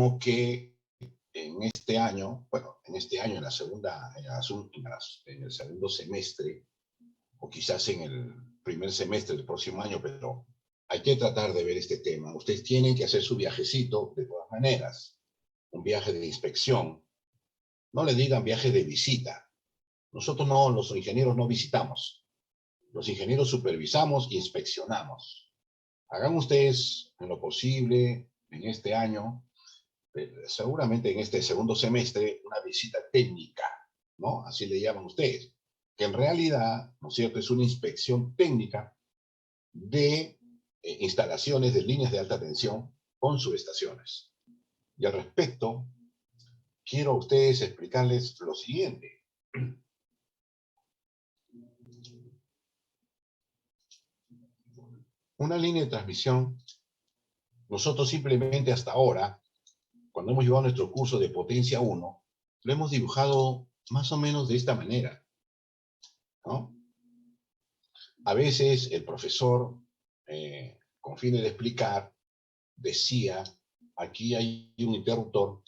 temo que en este año, bueno, en este año, en el segundo semestre, o quizás en el primer semestre del próximo año, pero hay que tratar de ver este tema. Ustedes tienen que hacer su viajecito de todas maneras, un viaje de inspección. No le digan viaje de visita. Nosotros no, los ingenieros no visitamos. Los ingenieros supervisamos e inspeccionamos. Hagan ustedes en lo posible en este año, seguramente en este segundo semestre, una visita técnica, ¿no? Así le llaman ustedes, que en realidad, ¿no es cierto?, es una inspección técnica de instalaciones de líneas de alta tensión con subestaciones. Y al respecto, quiero a ustedes explicarles lo siguiente. Una línea de transmisión, nosotros simplemente hasta ahora, cuando hemos llevado nuestro curso de potencia 1, lo hemos dibujado más o menos de esta manera, ¿no? A veces el profesor, con fines de explicar, decía, aquí hay un interruptor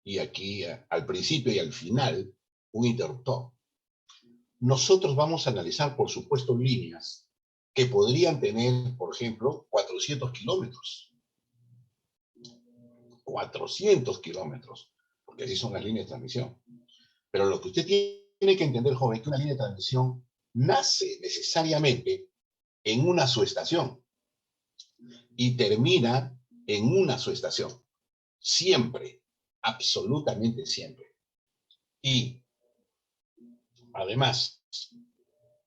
y aquí al principio y al final un interruptor. Nosotros vamos a analizar, por supuesto, líneas que podrían tener, por ejemplo, 400 kilómetros. 400 kilómetros, porque así son las líneas de transmisión. Pero lo que usted tiene que entender, joven, es que una línea de transmisión nace necesariamente en una subestación y termina en una subestación. Siempre, absolutamente siempre. Y además,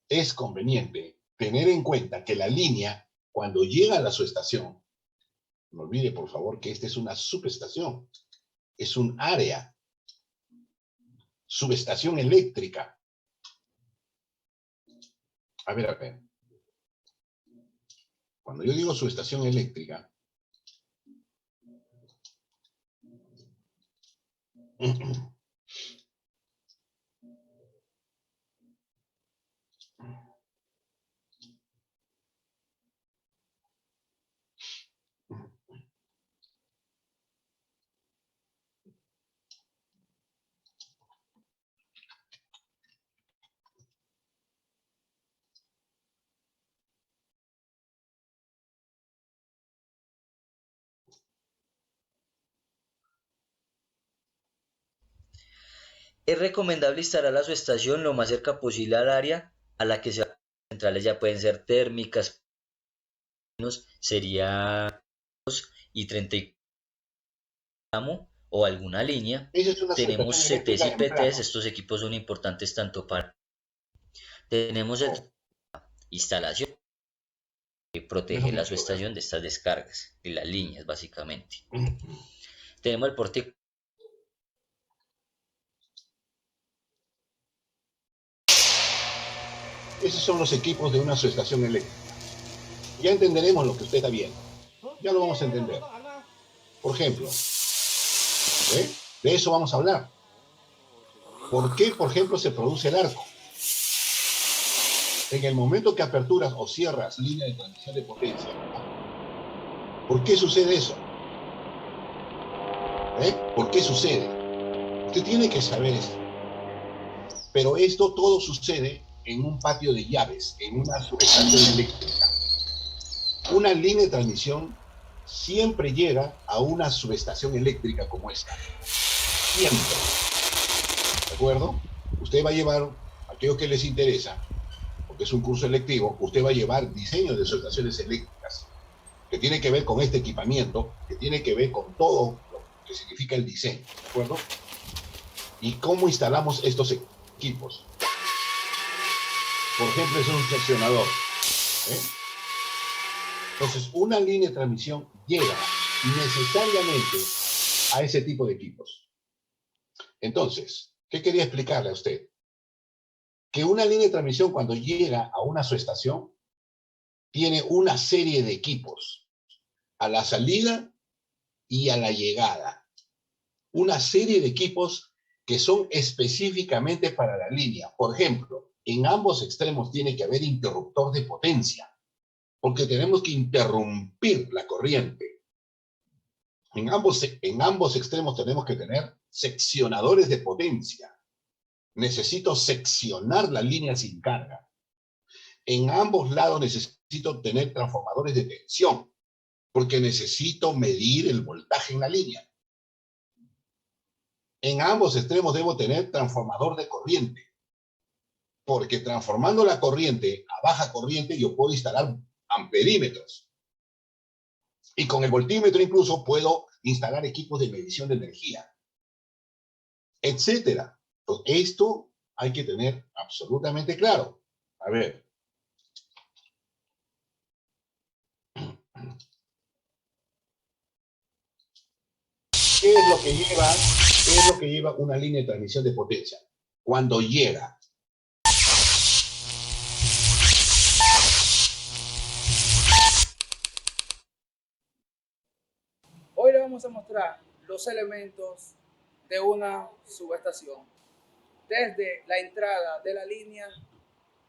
es conveniente tener en cuenta que la línea, cuando llega a la subestación, no olvide por favor que esta es una subestación, es un área, subestación eléctrica. A ver. Cuando yo digo subestación eléctrica, Es recomendable instalar la subestación lo más cerca posible al área a la que se van. Centrales ya pueden ser térmicas, sería y 34 o alguna línea. esa es una Tenemos subestación CTs eléctrica y en PTs, plano. estos equipos son importantes tanto para... Tenemos el instalación que protege la subestación de estas descargas, de las líneas básicamente. Tenemos el porte. Esos son los equipos de una subestación eléctrica. Ya entenderemos lo que usted está viendo. Ya lo vamos a entender. Por ejemplo, de eso vamos a hablar. ¿Por qué, por ejemplo, se produce el arco? En el momento que aperturas o cierras línea de transmisión de potencia, ¿por qué sucede eso? ¿Por qué sucede? Usted tiene que saber esto. Pero esto todo sucede en un patio de llaves, en una subestación eléctrica. Una línea de transmisión siempre llega a una subestación eléctrica como esta. Siempre. ¿De acuerdo? Usted va a llevar, aquello que les interesa, porque es un curso electivo, usted va a llevar diseño de subestaciones eléctricas, que tiene que ver con este equipamiento, que tiene que ver con todo lo que significa el diseño, ¿de acuerdo? Y cómo instalamos estos equipos. Por ejemplo, es un seccionador. Entonces, una línea de transmisión llega necesariamente a ese tipo de equipos. Entonces, ¿qué quería explicarle a usted? Que una línea de transmisión cuando llega a una subestación tiene una serie de equipos a la salida y a la llegada. Una serie de equipos que son específicamente para la línea. Por ejemplo, en ambos extremos tiene que haber interruptor de potencia, porque tenemos que interrumpir la corriente. En ambos extremos tenemos que tener seccionadores de potencia. Necesito seccionar la línea sin carga. En ambos lados necesito tener transformadores de tensión, porque necesito medir el voltaje en la línea. En ambos extremos debo tener transformador de corriente, porque transformando la corriente a baja corriente yo puedo instalar amperímetros. Y con el voltímetro incluso puedo instalar equipos de medición de energía, etcétera. Entonces, esto hay que tener absolutamente claro. A ver. ¿Qué es lo que lleva una línea de transmisión de potencia? Cuando llega Hoy le vamos a mostrar los elementos de una subestación, desde la entrada de la línea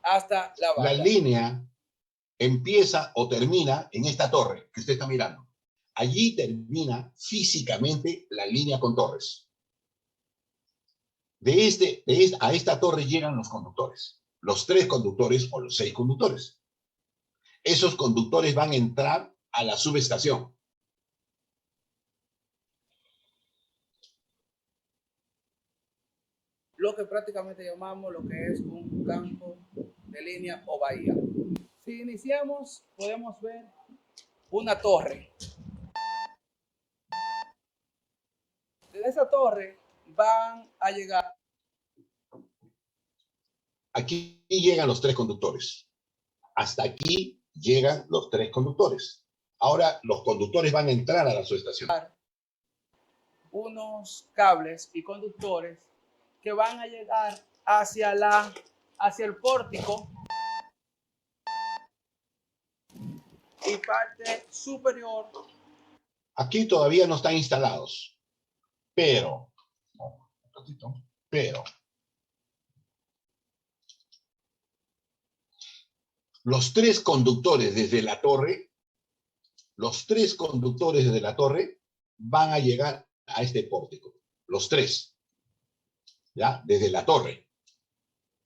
hasta la banda. La línea empieza o termina en esta torre que usted está mirando. Allí termina físicamente la línea con torres. A esta torre llegan los conductores, los 3 conductores o los 6 conductores. Esos conductores van a entrar a la subestación. Lo que prácticamente llamamos lo que es un campo de línea o bahía. Si iniciamos, podemos ver una torre. Desde esa torre van a llegar. Aquí llegan los 3 conductores. Hasta aquí llegan los 3 conductores. Ahora los conductores van a entrar a la subestación. Unos cables y conductores que van a llegar hacia el pórtico y parte superior. Aquí todavía no están instalados, pero los 3 conductores desde la torre, van a llegar a este pórtico. Los 3. ¿Ya? Desde la torre.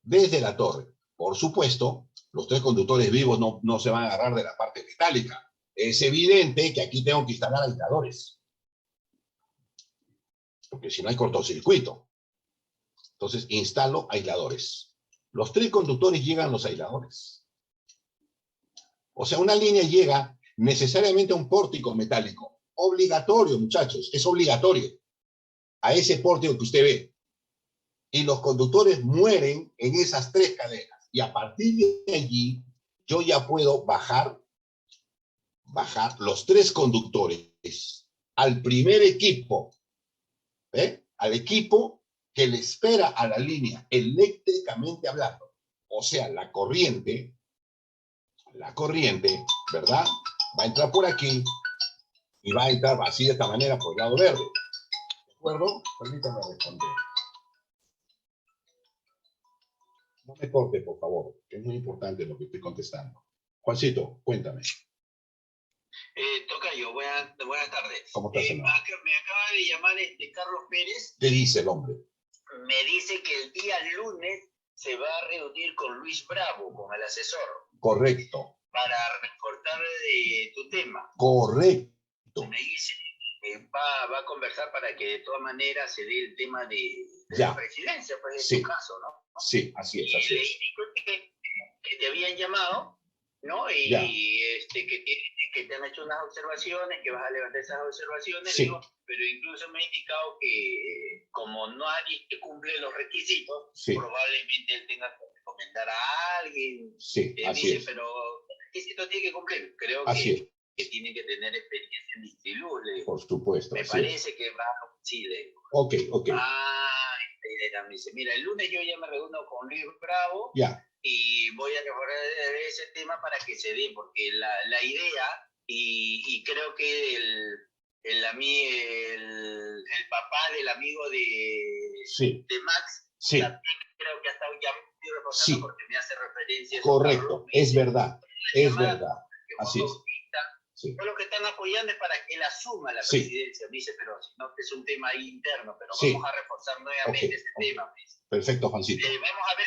Desde la torre. Por supuesto, los 3 conductores vivos no se van a agarrar de la parte metálica. Es evidente que aquí tengo que instalar aisladores. Porque si no hay cortocircuito. Entonces, instalo aisladores. Los 3 conductores llegan a los aisladores. O sea, una línea llega necesariamente a un pórtico metálico. Obligatorio, muchachos, es obligatorio. A ese pórtico que usted ve. Y los conductores mueren en esas 3 cadenas. Y a partir de allí, yo ya puedo bajar los 3 conductores al primer equipo. Al equipo que le espera a la línea, eléctricamente hablando. O sea, la corriente, ¿verdad? Va a entrar por aquí y va a entrar así de esta manera por el lado verde. ¿De acuerdo? Permítame responder. No me corte, por favor, que es muy importante lo que estoy contestando. Juancito, cuéntame. Tocayo, buenas tardes. ¿Cómo estás, me acaba de llamar Carlos Pérez. ¿Qué dice el hombre? Me dice que el día lunes se va a reunir con Luis Bravo, con el asesor. Correcto. Para reportar de tu tema. Correcto. Me dice que va a conversar para que de todas maneras se dé el tema de ya. La presidencia, pues en sí. tu caso, ¿no? Sí, así es, así y le es. indico que te habían llamado, ¿no? Y que te han hecho unas observaciones, que vas a levantar esas observaciones, sí. Digo, pero incluso me ha indicado que como nadie cumple los requisitos, sí. probablemente él tenga que recomendar a alguien. Sí, así dice, es. pero ¿qué requisitos tiene que cumplir? Creo que tiene que tener experiencia en Distriluz, le digo. Por supuesto. Me parece que va a Chile. Ok. Me dice, mira, el lunes yo ya me reúno con Luis Bravo. Ya. Y voy a mejorar ese tema para que se dé, porque la idea, y creo que el papá del amigo de Max, sí. también creo que ha estado ya muy reportando porque me hace referencia. Correcto, es verdad, así es. Sí. Todos los que están apoyando es para que él asuma la Sí. presidencia. Dice, pero si no, es un tema ahí interno, pero Sí. vamos a reforzar nuevamente ese tema. Pues. Perfecto, Juancito. Vamos a ver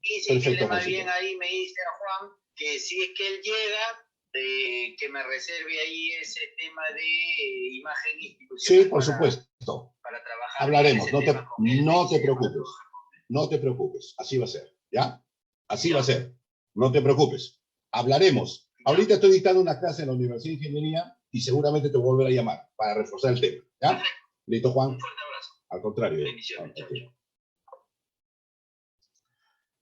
qué dice. Perfecto, Él más Juancito. bien ahí me dice a Juan que si es que él llega, que me reserve ahí ese tema de imagen institucional. Sí, por supuesto. Para trabajar. Hablaremos, no te él, preocupes. No te preocupes, así va a ser, ¿ya? Así va a ser. No te preocupes. Hablaremos. Ahorita estoy dictando una clase en la Universidad de Ingeniería y seguramente te voy a volver a llamar para reforzar el tema, ¿ya? ¿Listo, Juan? Un fuerte abrazo. Al contrario. Bendiciones. Okay.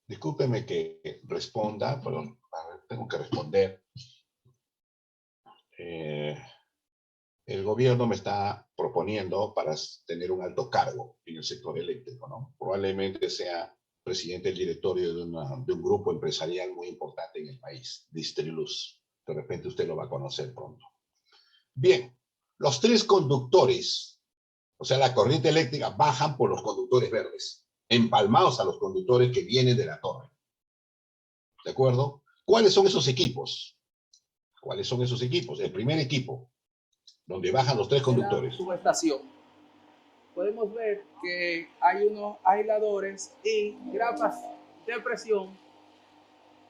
Discúlpeme que responda, perdón, tengo que responder. El gobierno me está proponiendo para tener un alto cargo en el sector eléctrico, ¿no? Probablemente sea presidente del directorio de un grupo empresarial muy importante en el país, Distriluz. De repente usted lo va a conocer pronto. Bien, los tres conductores, o sea, la corriente eléctrica, bajan por los conductores verdes, empalmados a los conductores que vienen de la torre. ¿De acuerdo? ¿Cuáles son esos equipos? ¿Cuáles son esos equipos? El primer equipo, donde bajan los tres conductores. Subestación. Podemos ver que hay unos aisladores y grapas de presión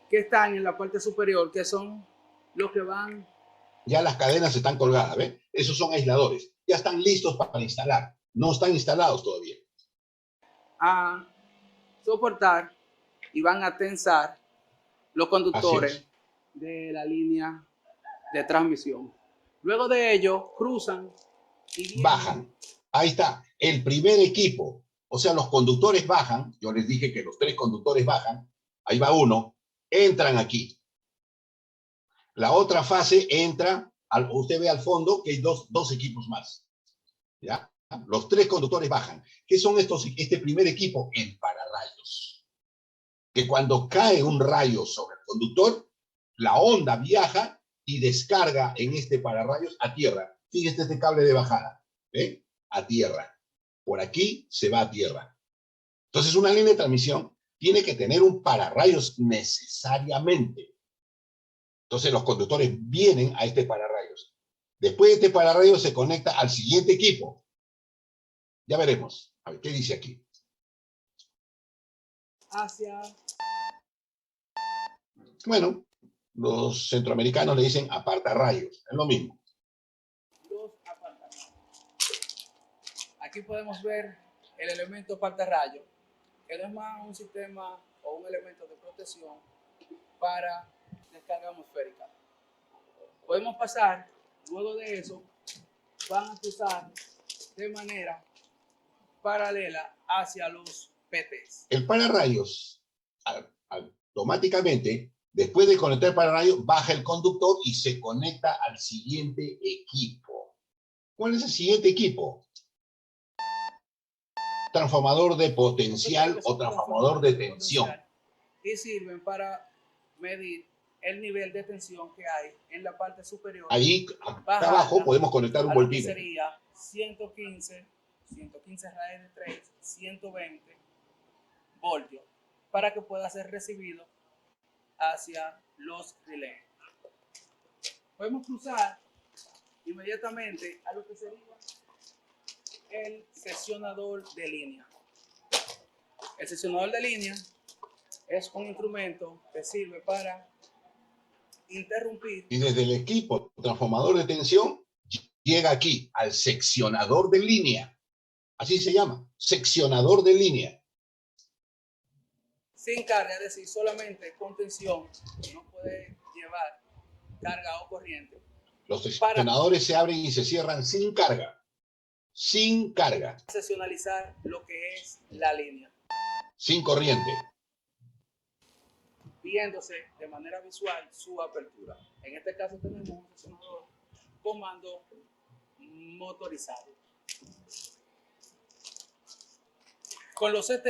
que están en la parte superior, que son los que van. Ya las cadenas están colgadas, ¿ven? Esos son aisladores. Ya están listos para instalar. No están instalados todavía. A soportar y van a tensar los conductores de la línea de transmisión. Luego de ello, cruzan y bajan. Ahí está. El primer equipo. O sea, los conductores bajan. Yo les dije que los tres conductores bajan. Ahí va uno. Entran aquí. La otra fase entra, usted ve al fondo que hay dos equipos más. ¿Ya? Los tres conductores bajan. ¿Qué son estos? Este primer equipo, el pararrayos. Que cuando cae un rayo sobre el conductor, la onda viaja y descarga en este pararrayos a tierra. Fíjate este cable de bajada. ¿Eh? A tierra. Por aquí se va a tierra. Entonces, una línea de transmisión tiene que tener un pararrayos necesariamente. Entonces, los conductores vienen a este pararrayos. Después de este pararrayos se conecta al siguiente equipo. Ya veremos. A ver, ¿qué dice aquí? Hacia. Bueno, los centroamericanos le dicen apartarrayos. Es lo mismo. Los apartarrayos. Aquí podemos ver el elemento apartarrayo, que no es más un sistema o un elemento de protección para descarga atmosférica. Podemos pasar, luego de eso, van a cruzar de manera paralela hacia los PTs. El pararrayos, automáticamente, después de conectar el pararrayos, baja el conductor y se conecta al siguiente equipo. ¿Cuál es el siguiente equipo? Transformador de potencial o transformador de tensión. Y sirven para medir el nivel de tensión que hay en la parte superior. Ahí, acá abajo, podemos conectar un voltímetro. Sería 115 raíz de 3, 120 voltios, para que pueda ser recibido hacia los relés. Podemos cruzar inmediatamente a lo que sería el seccionador de línea. El seccionador de línea es un instrumento que sirve para interrumpir. Y desde el equipo transformador de tensión llega aquí al seccionador de línea. Así se llama, seccionador de línea. Sin carga, es decir, solamente con tensión, no puede llevar carga o corriente. Los seccionadores se abren y se cierran sin carga. Sin carga. Seccionalizar lo que es la línea. Sin corriente. Viéndose de manera visual su apertura. En este caso tenemos un seccionador con mando motorizado. Con los CT,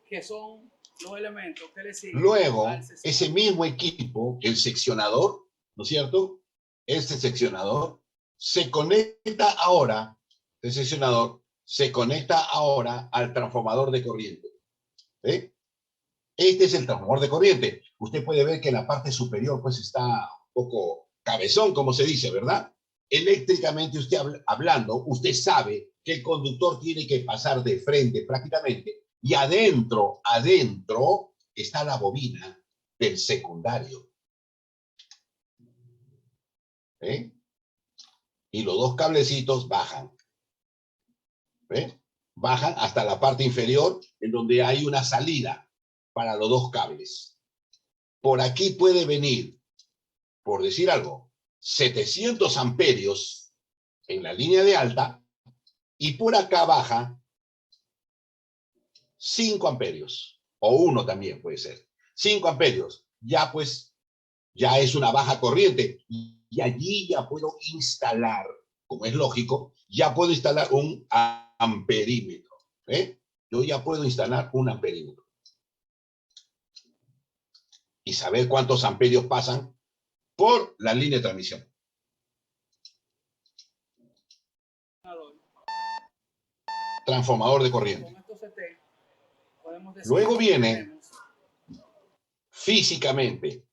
que son los elementos que le siguen. Luego, ese mismo equipo, el seccionador, ¿no es cierto? Este seccionador se conecta ahora, el seccionador se conecta ahora al transformador de corriente. ¿Eh? Este es el transformador de corriente. Usted puede ver que la parte superior pues está un poco cabezón, como se dice, ¿verdad? Eléctricamente usted hablando, usted sabe que el conductor tiene que pasar de frente prácticamente y adentro está la bobina del secundario. ¿Eh? Y los dos cablecitos bajan. ¿Eh? Bajan hasta la parte inferior en donde hay una salida para los dos cables. Por aquí puede venir, por decir algo, 700 amperios en la línea de alta y por acá baja 5 amperios o 1 también puede ser. 5 amperios. Ya pues, ya es una baja corriente y allí ya puedo instalar, como es lógico, ya puedo instalar un amperímetro. ¿Eh? Yo ya puedo instalar un amperímetro y saber cuántos amperios pasan por la línea de transmisión. Transformador de corriente. Luego viene físicamente,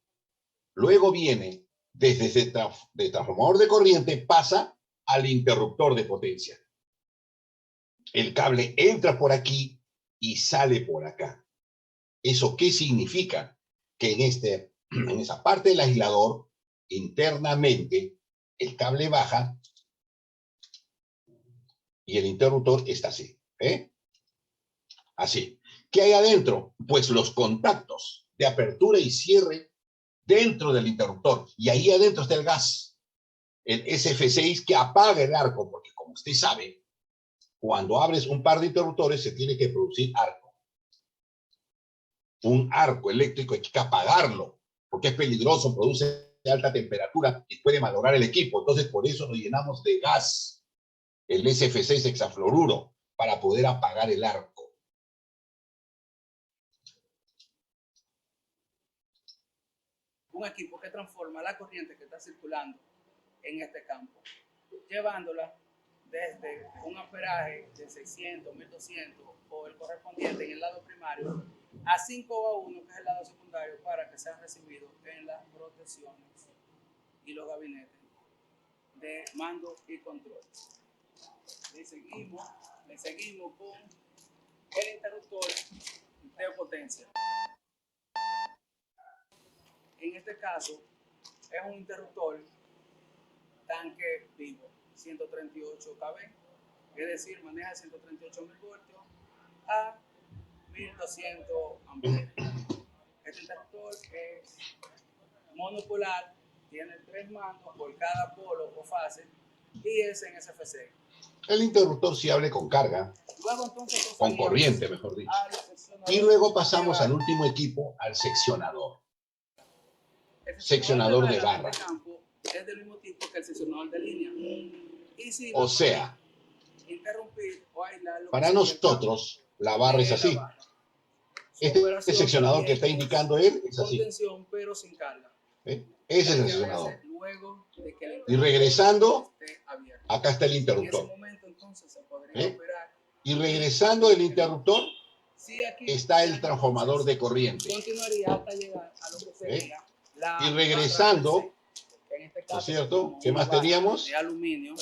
luego viene desde el transformador de corriente, pasa al interruptor de potencia. El cable entra por aquí y sale por acá. ¿Eso qué significa? Que en esa parte del aislador, internamente, el cable baja y el interruptor está así. ¿Eh? Así. ¿Qué hay adentro? Pues los contactos de apertura y cierre dentro del interruptor. Y ahí adentro está el gas, el SF6 que apaga el arco, porque como usted sabe, cuando abres un par de interruptores se tiene que producir arco. Un arco eléctrico hay que apagarlo, porque es peligroso, produce alta temperatura y puede malograr el equipo. Entonces por eso lo llenamos de gas, el SF6 hexafluoruro, para poder apagar el arco. Un equipo que transforma la corriente que está circulando en este campo, llevándola desde un amperaje de 600, 1200 o el correspondiente en el lado primario a 5 a 1, que es el lado secundario, para que sea recibido en las protecciones y los gabinetes de mando y control. Le seguimos con el interruptor de potencia. En este caso, es un interruptor tanque vivo, 138 kV, es decir, maneja 138.000 voltios a 1200 amperes. Este interruptor es monopolar, tiene 3 mandos por cada polo o fase y es en SF6. El interruptor sí hable con carga, Luego, entonces, con corriente, mejor dicho. Y luego pasamos al último equipo, al seccionador. Seccionador de barra. Es del mismo tipo que el seccionador de línea. Y si o sea, interrumpir o aislar para nosotros la barra es así. Este seccionador que está indicando él es así. Tensión, pero sin carga. ¿Eh? Ese es el seccionador. Y regresando, acá está el interruptor. ¿Eh? Y regresando del interruptor, está el transformador de corriente. Continuaría hasta llegar a lo que sería y regresando, ¿no es cierto? ¿Qué más teníamos? De aluminio.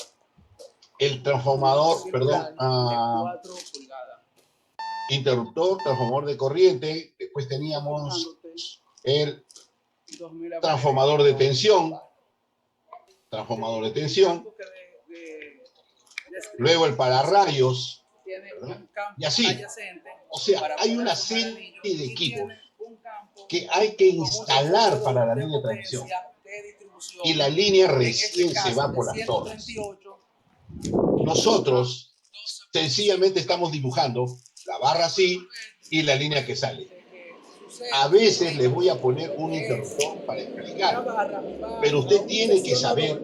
El transformador, perdón, interruptor, transformador de corriente. Después teníamos el transformador de tensión. Transformador de tensión. Luego el pararrayos. Y así. O sea, hay una serie de equipos que hay que instalar para la línea de transmisión. Y la línea recién se va por las torres. Nosotros sencillamente estamos dibujando la barra así y la línea que sale. A veces le voy a poner un interruptor para explicar, pero usted tiene que saber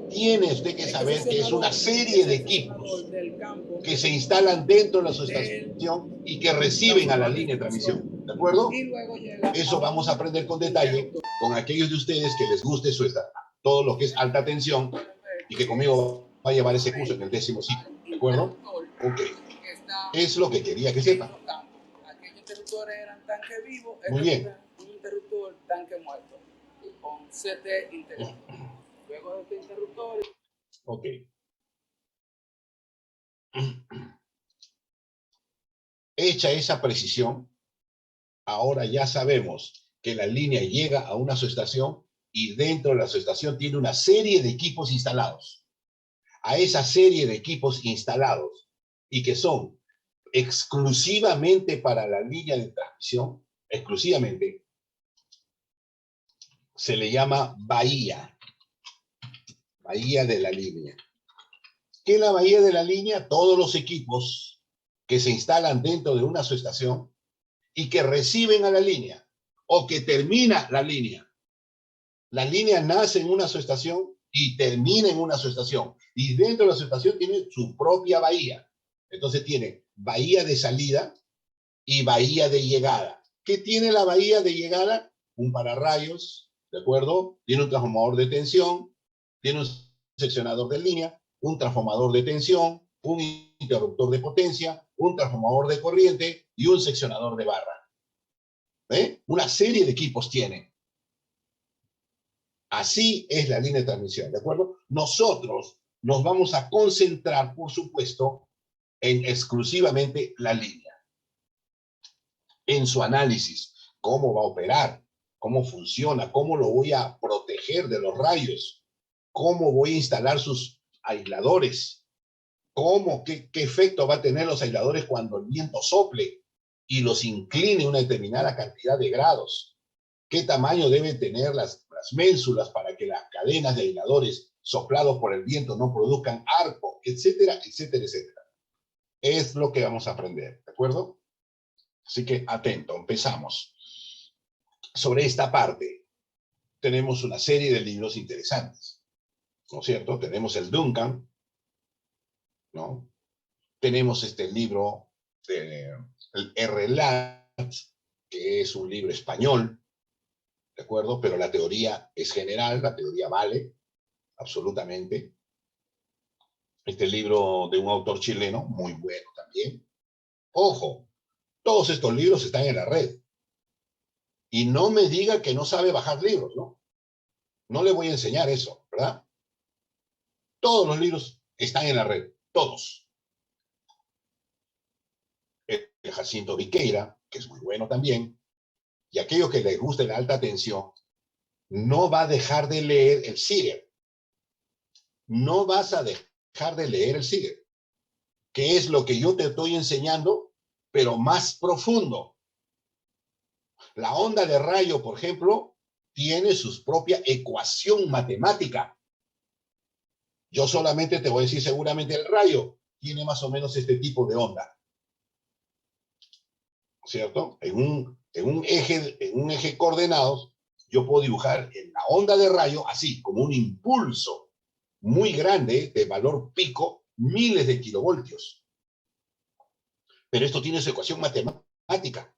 que es una serie de equipos que se instalan dentro de la subestación y que reciben a la línea de transmisión. ¿De acuerdo? Eso vamos a aprender con detalle con aquellos de ustedes que les guste todo lo que es alta tensión y que conmigo va a llevar ese curso en el 10º ciclo. ¿De acuerdo? Ok. Es lo que quería que sepan. Aquellos interruptores eran tanque vivo, muy bien. Un interruptor tanque muerto. con CT integrado. Luego de este interruptor. Ok. Hecha esa precisión, ahora ya sabemos que la línea llega a una subestación y dentro de la subestación tiene una serie de equipos instalados. A esa serie de equipos instalados y que son exclusivamente para la línea de transmisión, exclusivamente, se le llama bahía de la línea. ¿Qué es la bahía de la línea? Todos los equipos que se instalan dentro de una subestación y que reciben a la línea o que termina la línea. La línea nace en una subestación y termina en una subestación. Y dentro de la subestación tiene su propia bahía. Entonces tiene bahía de salida y bahía de llegada. ¿Qué tiene la bahía de llegada? Un pararrayos, ¿de acuerdo? Tiene un transformador de tensión, tiene un seccionador de línea, un transformador de tensión, un interruptor de potencia, un transformador de corriente y un seccionador de barra. ¿Ve? Una serie de equipos tiene. Así es la línea de transmisión, ¿de acuerdo? Nosotros nos vamos a concentrar, por supuesto, en exclusivamente la línea. En su análisis, cómo va a operar, cómo funciona, cómo lo voy a proteger de los rayos, cómo voy a instalar sus aisladores, qué efecto va a tener los aisladores cuando el viento sople y los incline una determinada cantidad de grados, qué tamaño deben tener las ménsulas para que las cadenas de aisladores soplados por el viento no produzcan arco, etcétera, etcétera, etcétera. Es lo que vamos a aprender, ¿de acuerdo? Así que atento, empezamos. Sobre esta parte tenemos una serie de libros interesantes, ¿no es cierto? Tenemos el Duncan, ¿no? Tenemos este libro, el R-LAT, que es un libro español, ¿de acuerdo? Pero la teoría es general, la teoría vale, absolutamente. Este libro de un autor chileno, muy bueno también. Ojo, todos estos libros están en la red. Y no me diga que no sabe bajar libros, ¿no? No le voy a enseñar eso, ¿verdad? Todos los libros están en la red, todos. El Jacinto Viqueira, que es muy bueno también, y aquellos que les guste la alta tensión, no va a dejar de leer el Seeger. No vas a dejar de leer el Seeger, que es lo que yo te estoy enseñando, pero más profundo. La onda de rayo, por ejemplo, tiene su propia ecuación matemática. Yo solamente te voy a decir, seguramente el rayo tiene más o menos este tipo de onda, ¿cierto? En un eje coordenados, yo puedo dibujar en la onda de rayo así, como un impulso muy grande de valor pico, miles de kilovoltios. Pero esto tiene su ecuación matemática.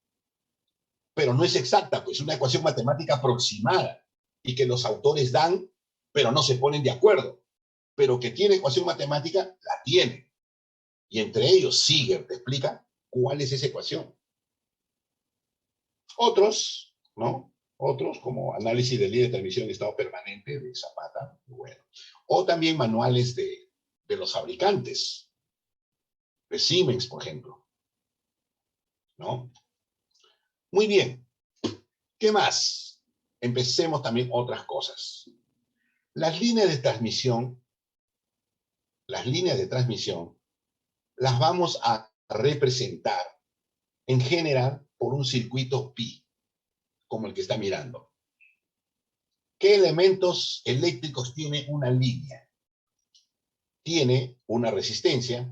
Pero no es exacta, pues es una ecuación matemática aproximada y que los autores dan, pero no se ponen de acuerdo. Pero que tiene ecuación matemática, la tiene. Y entre ellos, Seeger te explica cuál es esa ecuación. Otros, ¿no? Otros, como análisis de línea de transmisión en estado permanente de Zapata, bueno. O también manuales de los fabricantes, de Siemens, por ejemplo, ¿no? Muy bien. ¿Qué más? Empecemos también otras cosas. Las líneas de transmisión las vamos a representar en general por un circuito pi, como el que está mirando. ¿Qué elementos eléctricos tiene una línea? Tiene una resistencia,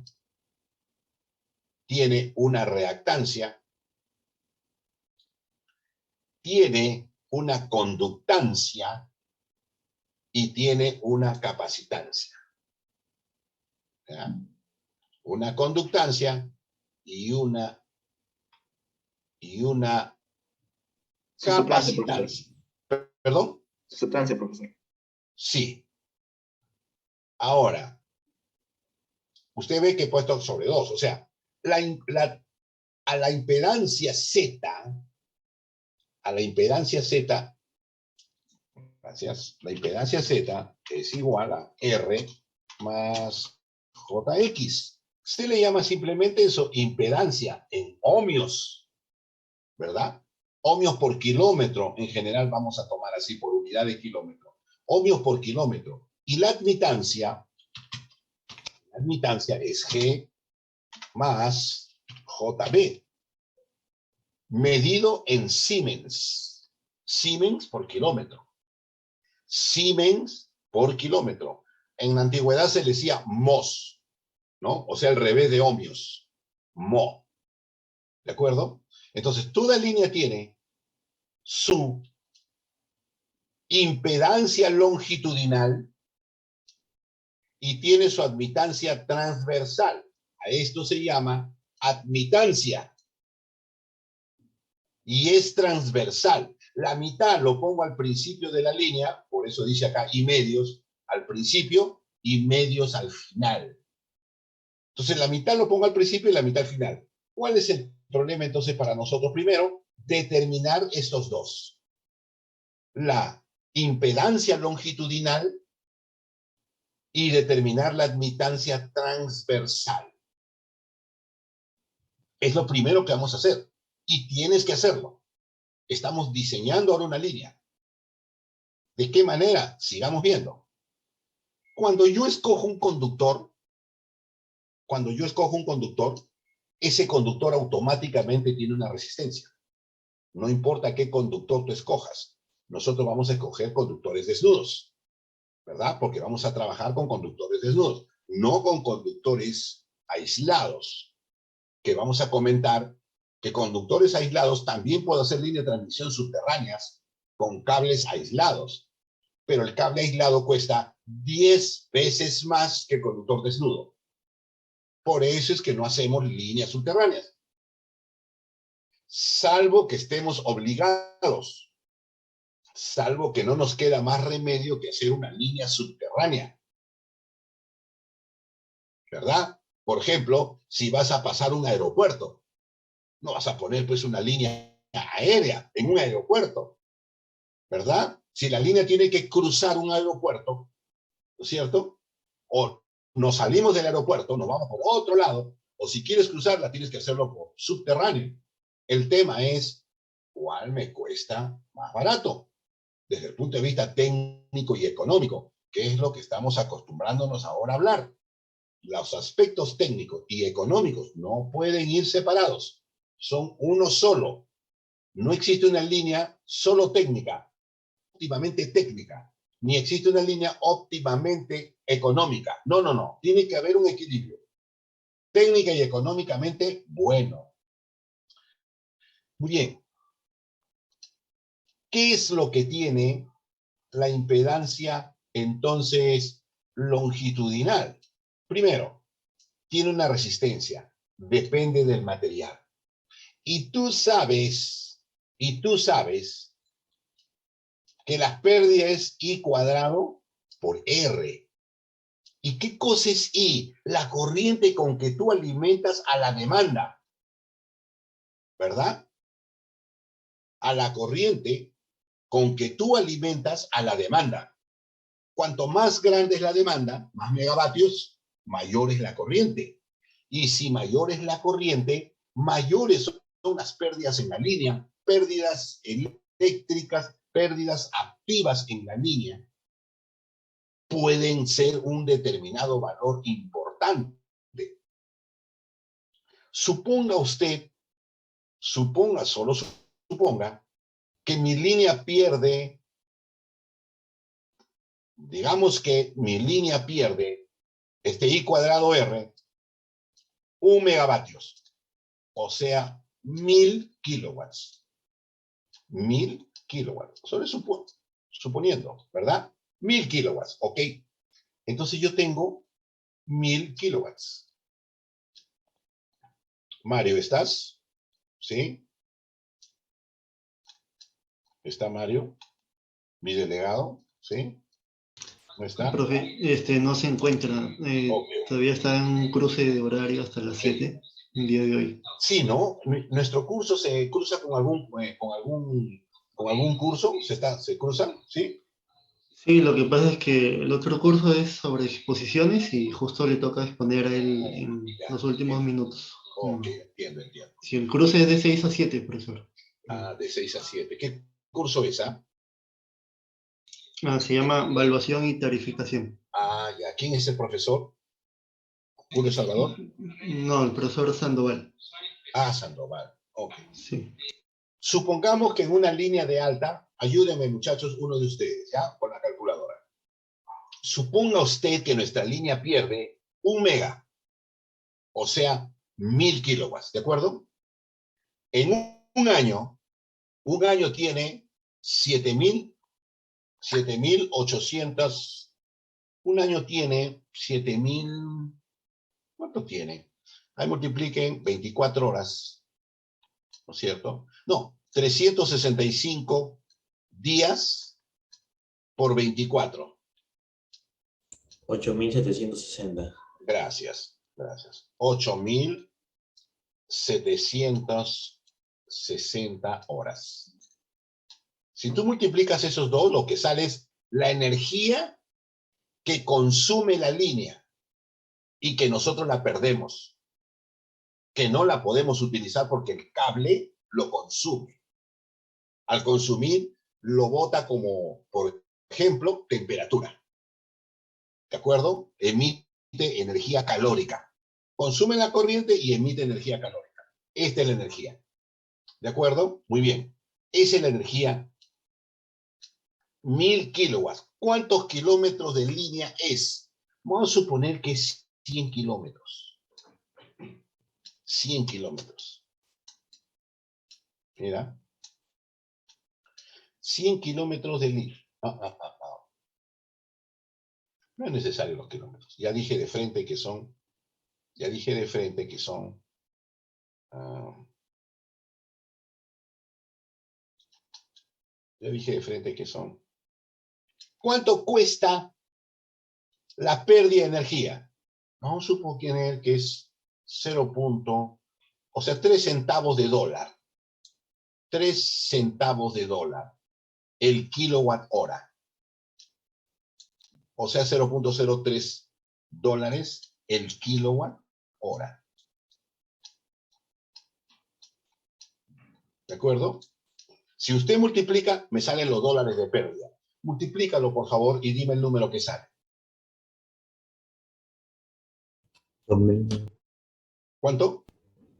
tiene una reactancia, tiene una conductancia y tiene una capacitancia. ¿Ya? Una conductancia y una capacitancia. ¿Perdón? Sustancia, profesor. Sí. Ahora, usted ve que he puesto sobre 2, o sea, a la impedancia Z, Gracias. La impedancia Z es igual a R más JX. Se le llama simplemente eso, impedancia en ohmios, ¿verdad? Ohmios por kilómetro, en general vamos a tomar así por unidad de kilómetro. Ohmios por kilómetro. Y la admitancia es G más JB, medido en Siemens. Siemens por kilómetro. Siemens por kilómetro. En la antigüedad se le decía mos, ¿no? O sea, el revés de ohmios. Mo. ¿De acuerdo? Entonces, toda línea tiene su impedancia longitudinal y tiene su admitancia transversal. A esto se llama admitancia. Y es transversal. La mitad lo pongo al principio de la línea, por eso dice acá y medios al principio y medios al final. Entonces la mitad lo pongo al principio y la mitad al final. ¿Cuál es el problema entonces para nosotros? Primero, determinar estos dos. La impedancia longitudinal y determinar la admitancia transversal. Es lo primero que vamos a hacer. Y tienes que hacerlo. Estamos diseñando ahora una línea. ¿De qué manera? Sigamos viendo. Cuando yo escojo un conductor, ese conductor automáticamente tiene una resistencia. No importa qué conductor tú escojas. Nosotros vamos a escoger conductores desnudos, ¿verdad? Porque vamos a trabajar con conductores desnudos, no con conductores aislados, que vamos a comentar que conductores aislados también pueden hacer líneas de transmisión subterráneas con cables aislados, pero el cable aislado cuesta 10 veces más que el conductor desnudo. Por eso es que no hacemos líneas subterráneas. Salvo que estemos obligados, salvo que no nos queda más remedio que hacer una línea subterránea, ¿verdad? Por ejemplo, si vas a pasar un aeropuerto, no vas a poner pues una línea aérea en un aeropuerto, ¿verdad? Si la línea tiene que cruzar un aeropuerto, ¿no es cierto? O nos salimos del aeropuerto, nos vamos por otro lado, o si quieres cruzarla, tienes que hacerlo por subterráneo. El tema es, ¿cuál me cuesta más barato? Desde el punto de vista técnico y económico, que es lo que estamos acostumbrándonos ahora a hablar. Los aspectos técnicos y económicos no pueden ir separados. Son uno solo. No existe una línea solo técnica, óptimamente técnica, ni existe una línea óptimamente económica. No, no, no. Tiene que haber un equilibrio. Técnica y económicamente bueno. Muy bien. ¿Qué es lo que tiene la impedancia entonces longitudinal? Primero, tiene una resistencia. Depende del material. Y tú sabes que la pérdida es I cuadrado por R. ¿Y qué cosa es I? La corriente con que tú alimentas a la demanda, ¿verdad? A la corriente con que tú alimentas a la demanda. Cuanto más grande es la demanda, más megavatios, mayor es la corriente. Y si mayor es la corriente, mayores son las pérdidas en la línea, pérdidas eléctricas, pérdidas activas en la línea. Pueden ser un determinado valor importante. Solo suponga que mi línea pierde, digamos que mi línea pierde I cuadrado R, 1 megavatios, o sea, 1000 kilowatts. 1000 kilowatts. Solo suponiendo, ¿verdad? 1000 kilowatts, ok. Entonces yo tengo 1000 kilowatts. Mario, ¿estás? ¿Sí? ¿Está Mario? ¿Mi delegado? ¿Sí? ¿No está? Profe, no se encuentra. Okay. Todavía está en un cruce de horario hasta las 7 el día de hoy. Sí, ¿no? Nuestro curso se cruza con algún curso. ¿Se cruzan? ¿Sí? Sí, lo que pasa es que el otro curso es sobre exposiciones y justo le toca exponer a él en Ya, los últimos minutos. ok, entiendo. Si el cruce es de 6 a 7, profesor. De 6 a 7. ¿Qué curso es, ah? Se llama Evaluación y Tarificación. Ya. ¿Quién es el profesor? ¿Julio Salvador? No, el profesor Sandoval. Sandoval. Ok. Sí. Supongamos que en una línea de alta, ayúdenme muchachos, uno de ustedes, ¿ya? Con la calculadora. Suponga usted que nuestra línea pierde 1 mega, o sea, 1000 kilowatts, ¿de acuerdo? En un año tiene 7800, un año tiene 7000, ¿cuánto tiene? Ahí multipliquen 24 horas, ¿no es cierto? No, 365 días por 24. 8760. Gracias. 8760 horas. Si tú multiplicas esos dos, lo que sale es la energía que consume la línea y que nosotros la perdemos, que no la podemos utilizar porque el cable lo consume. Al consumir, lo bota como, por ejemplo, temperatura. ¿De acuerdo? Emite energía calórica. Consume la corriente y emite energía calórica. Esta es la energía. ¿De acuerdo? Muy bien. Esa es la energía. 1000 kilowatts. ¿Cuántos kilómetros de línea es? Vamos a suponer que es 100 kilómetros. 100 kilómetros. Mira. 100 kilómetros de línea. No es necesario los kilómetros. Ya dije de frente que son. Ya dije de frente que son. Ya dije de frente que son. ¿Cuánto cuesta la pérdida de energía? Vamos a suponer que es 0. O sea, 3 centavos de dólar. 3 centavos de dólar el kilowatt hora. O sea, 0.03 dólares el kilowatt hora. ¿De acuerdo? Si usted multiplica, me salen los dólares de pérdida. Multiplícalo, por favor, y dime el número que sale. ¿Cuánto?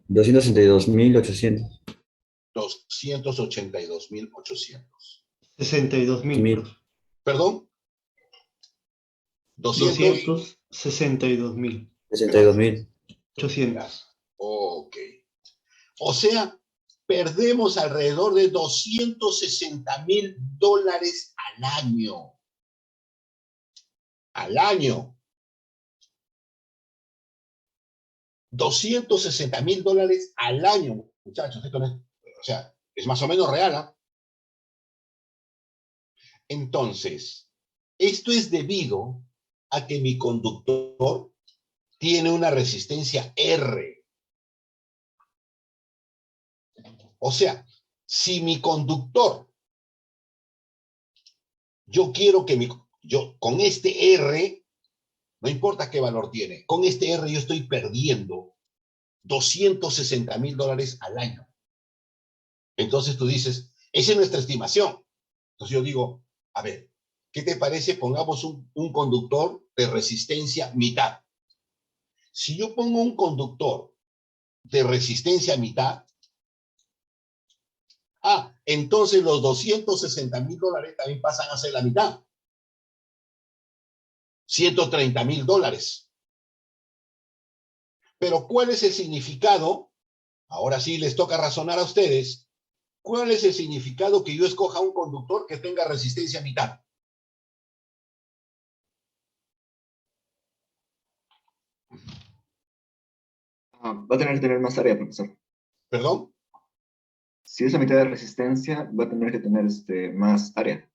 262.800. 282.800. 62.000, Mil. profe. ¿Perdón? 200. 262.000. 62.000. 800. Ok. O sea, perdemos alrededor de $260.000 al año. Al año. $260.000 al año, muchachos. Esto no es, o sea, es más o menos real, ¿eh? Entonces, esto es debido a que mi conductor tiene una resistencia R. O sea, si mi conductor, yo quiero que con este R, no importa qué valor tiene, con este R yo estoy perdiendo $260.000 al año. Entonces tú dices, esa es nuestra estimación. Entonces yo digo, a ver, ¿qué te parece? Pongamos un conductor de resistencia mitad. Si yo pongo un conductor de resistencia mitad, entonces los $260.000 también pasan a ser la mitad. $130.000. Pero ¿cuál es el significado? Ahora sí les toca razonar a ustedes. ¿Cuál es el significado que yo escoja un conductor que tenga resistencia mitad? Va a tener que tener más área, profesor. ¿Perdón? Si es la mitad de resistencia, va a tener que tener más área.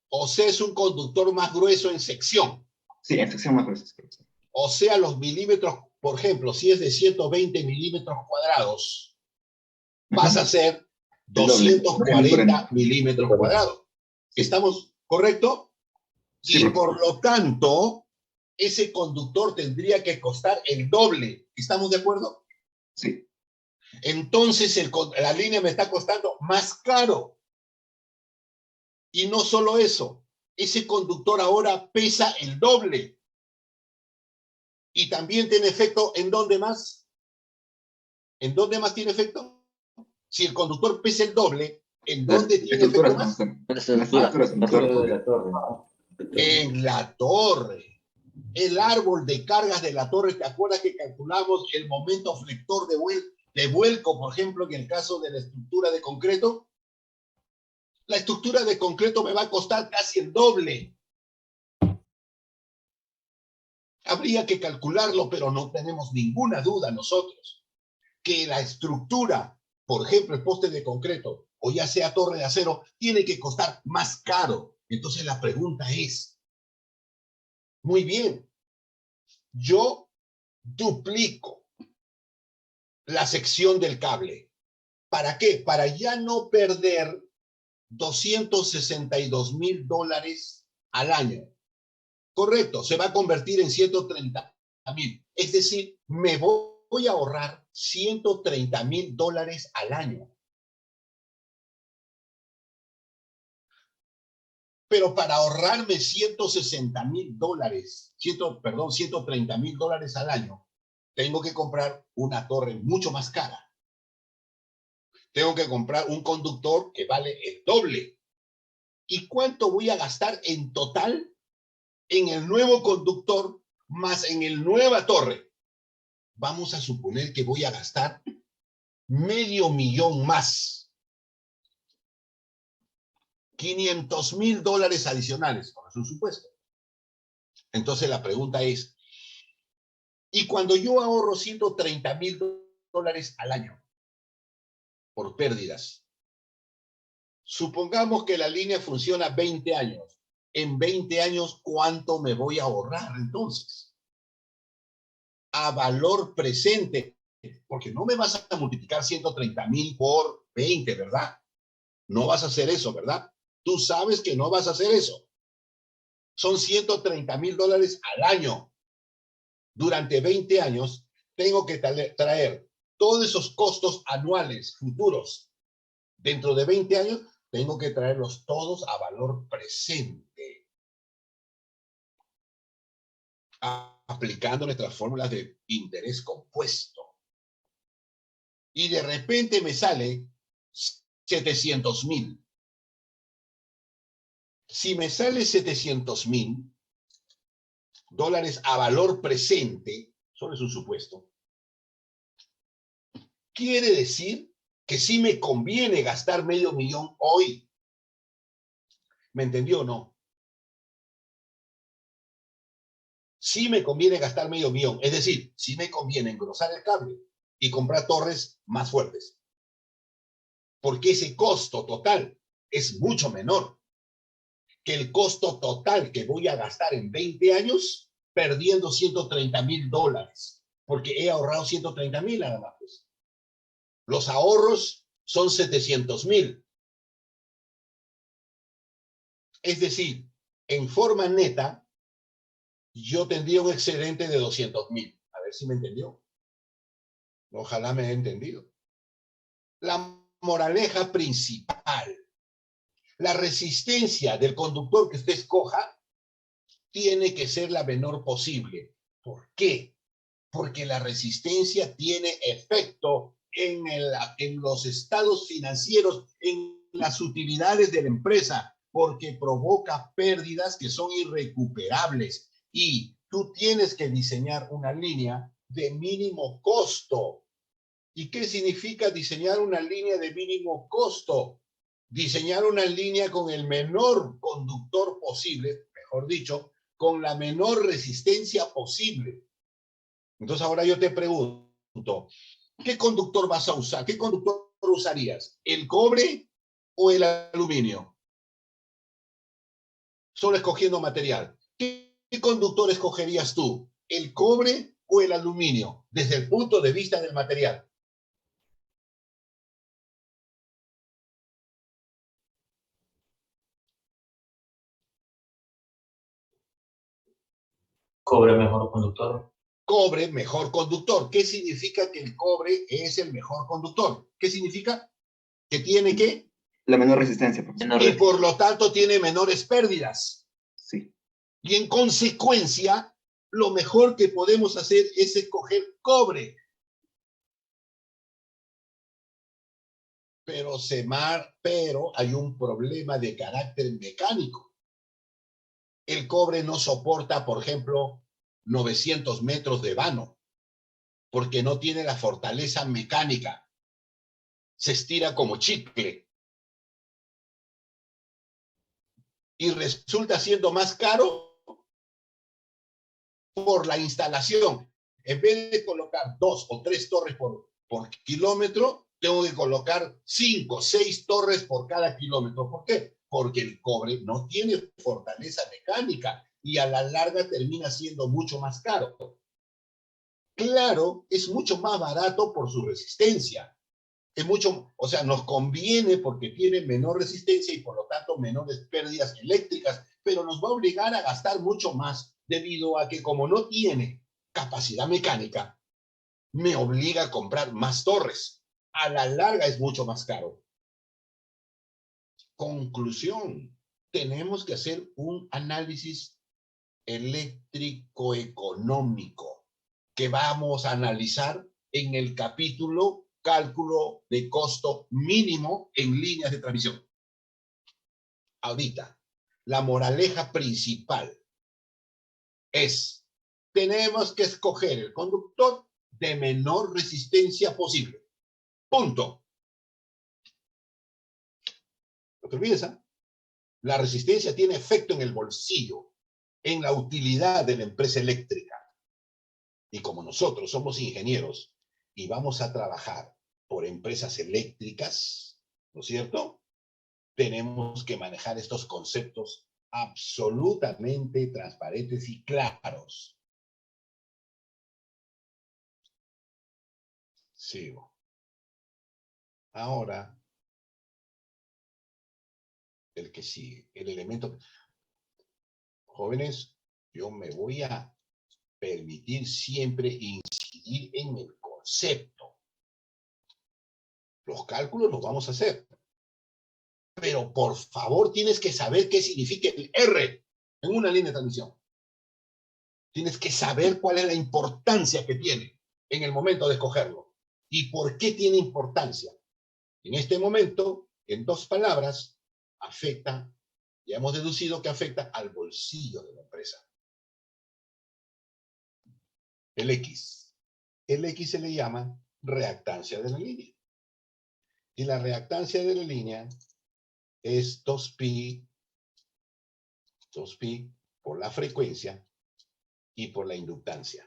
O sea, es un conductor más grueso en sección. Sí, en sección más gruesa, profesor. O sea, los milímetros, por ejemplo, si es de 120 milímetros cuadrados, pasa a ser El doble, 240 240. milímetros cuadrados. ¿Estamos ¿correcto? Sí, Y profesor. por lo tanto, ese conductor tendría que costar el doble. ¿Estamos de acuerdo? Sí. Entonces la línea me está costando más caro. Y no solo eso, ese conductor ahora pesa el doble. Y también tiene efecto, ¿en dónde más? ¿En dónde más tiene efecto? Si el conductor pesa el doble, ¿en dónde tiene efecto Estructuras, más? profesor. La Las estructura, estructuras en la la torre estructura de también. la torre, ¿no? En la torre. El árbol de cargas de la torre, ¿te acuerdas que calculamos el momento flector de vuelco, por ejemplo, en el caso de la estructura de concreto? La estructura de concreto me va a costar casi el doble. Habría que calcularlo, pero no tenemos ninguna duda nosotros que la estructura, por ejemplo, el poste de concreto, o ya sea torre de acero, tiene que costar más caro. Entonces la pregunta es, muy bien, yo duplico la sección del cable. ¿Para qué? Para ya no perder $262,000 al año. Correcto, se va a convertir en 130,000. Es decir, me voy a ahorrar $130,000 al año. Pero para ahorrarme $130,000 al año, tengo que comprar una torre mucho más cara. Tengo que comprar un conductor que vale el doble. ¿Y cuánto voy a gastar en total en el nuevo conductor más en el nueva torre? Vamos a suponer que voy a gastar $500,000 más. $500,000 adicionales, por su supuesto. Entonces la pregunta es, ¿y cuando yo ahorro $130,000 al año por pérdidas? Supongamos que la línea funciona 20 años. En 20 años, ¿cuánto me voy a ahorrar entonces? A valor presente, porque no me vas a multiplicar 130,000 por 20, ¿verdad? No vas a hacer eso, ¿verdad? Tú sabes que no vas a hacer eso. Son $130,000 al año. Durante 20 años, tengo que traer todos esos costos anuales futuros. Dentro de 20 años, tengo que traerlos todos a valor presente. Aplicando nuestras fórmulas de interés compuesto. Y de repente me sale 700,000. Si me sale $700,000 a valor presente, solo es un supuesto, quiere decir que sí me conviene gastar $500,000 hoy. ¿Me entendió o no? Sí me conviene gastar $500,000. Es decir, sí me conviene engrosar el cable y comprar torres más fuertes. Porque ese costo total es mucho menor que el costo total que voy a gastar en 20 años perdiendo $130,000. Porque he ahorrado 130,000 nada más. Pues. Los ahorros son 700,000. Es decir, en forma neta, yo tendría un excedente de 200,000. A ver si me entendió. Ojalá me haya entendido. La moraleja principal, la resistencia del conductor que usted escoja tiene que ser la menor posible. ¿Por qué? Porque la resistencia tiene efecto en los estados financieros, en las utilidades de la empresa, porque provoca pérdidas que son irrecuperables. Y tú tienes que diseñar una línea de mínimo costo. ¿Y qué significa diseñar una línea de mínimo costo? Diseñar una línea con el menor conductor posible, mejor dicho, con la menor resistencia posible. Entonces ahora yo te pregunto, ¿qué conductor vas a usar? ¿Qué conductor usarías? ¿El cobre o el aluminio? Solo escogiendo material. ¿Qué conductor escogerías tú? ¿El cobre o el aluminio? Desde el punto de vista del material. Cobre mejor conductor. Cobre mejor conductor. ¿Qué significa que el cobre es el mejor conductor? ¿Qué significa? Que tiene que... La menor resistencia. Y por lo tanto tiene menores pérdidas. Sí. Y en consecuencia, lo mejor que podemos hacer es escoger cobre. Pero hay un problema de carácter mecánico. El cobre no soporta, por ejemplo, 900 metros de vano, porque no tiene la fortaleza mecánica. Se estira como chicle. Y resulta siendo más caro por la instalación. En vez de colocar 2 o 3 torres por kilómetro, tengo que colocar 5, 6 torres por cada kilómetro. ¿Por qué? Porque el cobre no tiene fortaleza mecánica y a la larga termina siendo mucho más caro. Claro, es mucho más barato por su resistencia. Es mucho, o sea, nos conviene porque tiene menor resistencia y por lo tanto menores pérdidas eléctricas, pero nos va a obligar a gastar mucho más debido a que como no tiene capacidad mecánica, me obliga a comprar más torres. A la larga es mucho más caro. Conclusión, tenemos que hacer un análisis eléctrico-económico que vamos a analizar en el capítulo cálculo de costo mínimo en líneas de transmisión. Ahorita, la moraleja principal es, tenemos que escoger el conductor de menor resistencia posible. Punto. No te olvides, ¿eh? La resistencia tiene efecto en el bolsillo, en la utilidad de la empresa eléctrica. Y como nosotros somos ingenieros y vamos a trabajar por empresas eléctricas, ¿no es cierto? Tenemos que manejar estos conceptos absolutamente transparentes y claros. Sigo. Ahora, el que sigue, el elemento. Jóvenes, yo me voy a permitir siempre incidir en el concepto. Los cálculos los vamos a hacer. Pero por favor tienes que saber qué significa el R en una línea de transmisión. Tienes que saber cuál es la importancia que tiene en el momento de escogerlo. ¿Y por qué tiene importancia? En este momento, en 2 palabras, afecta, ya hemos deducido que afecta al bolsillo de la empresa. El X. El X se le llama reactancia de la línea. Y la reactancia de la línea es 2pi por la frecuencia y por la inductancia.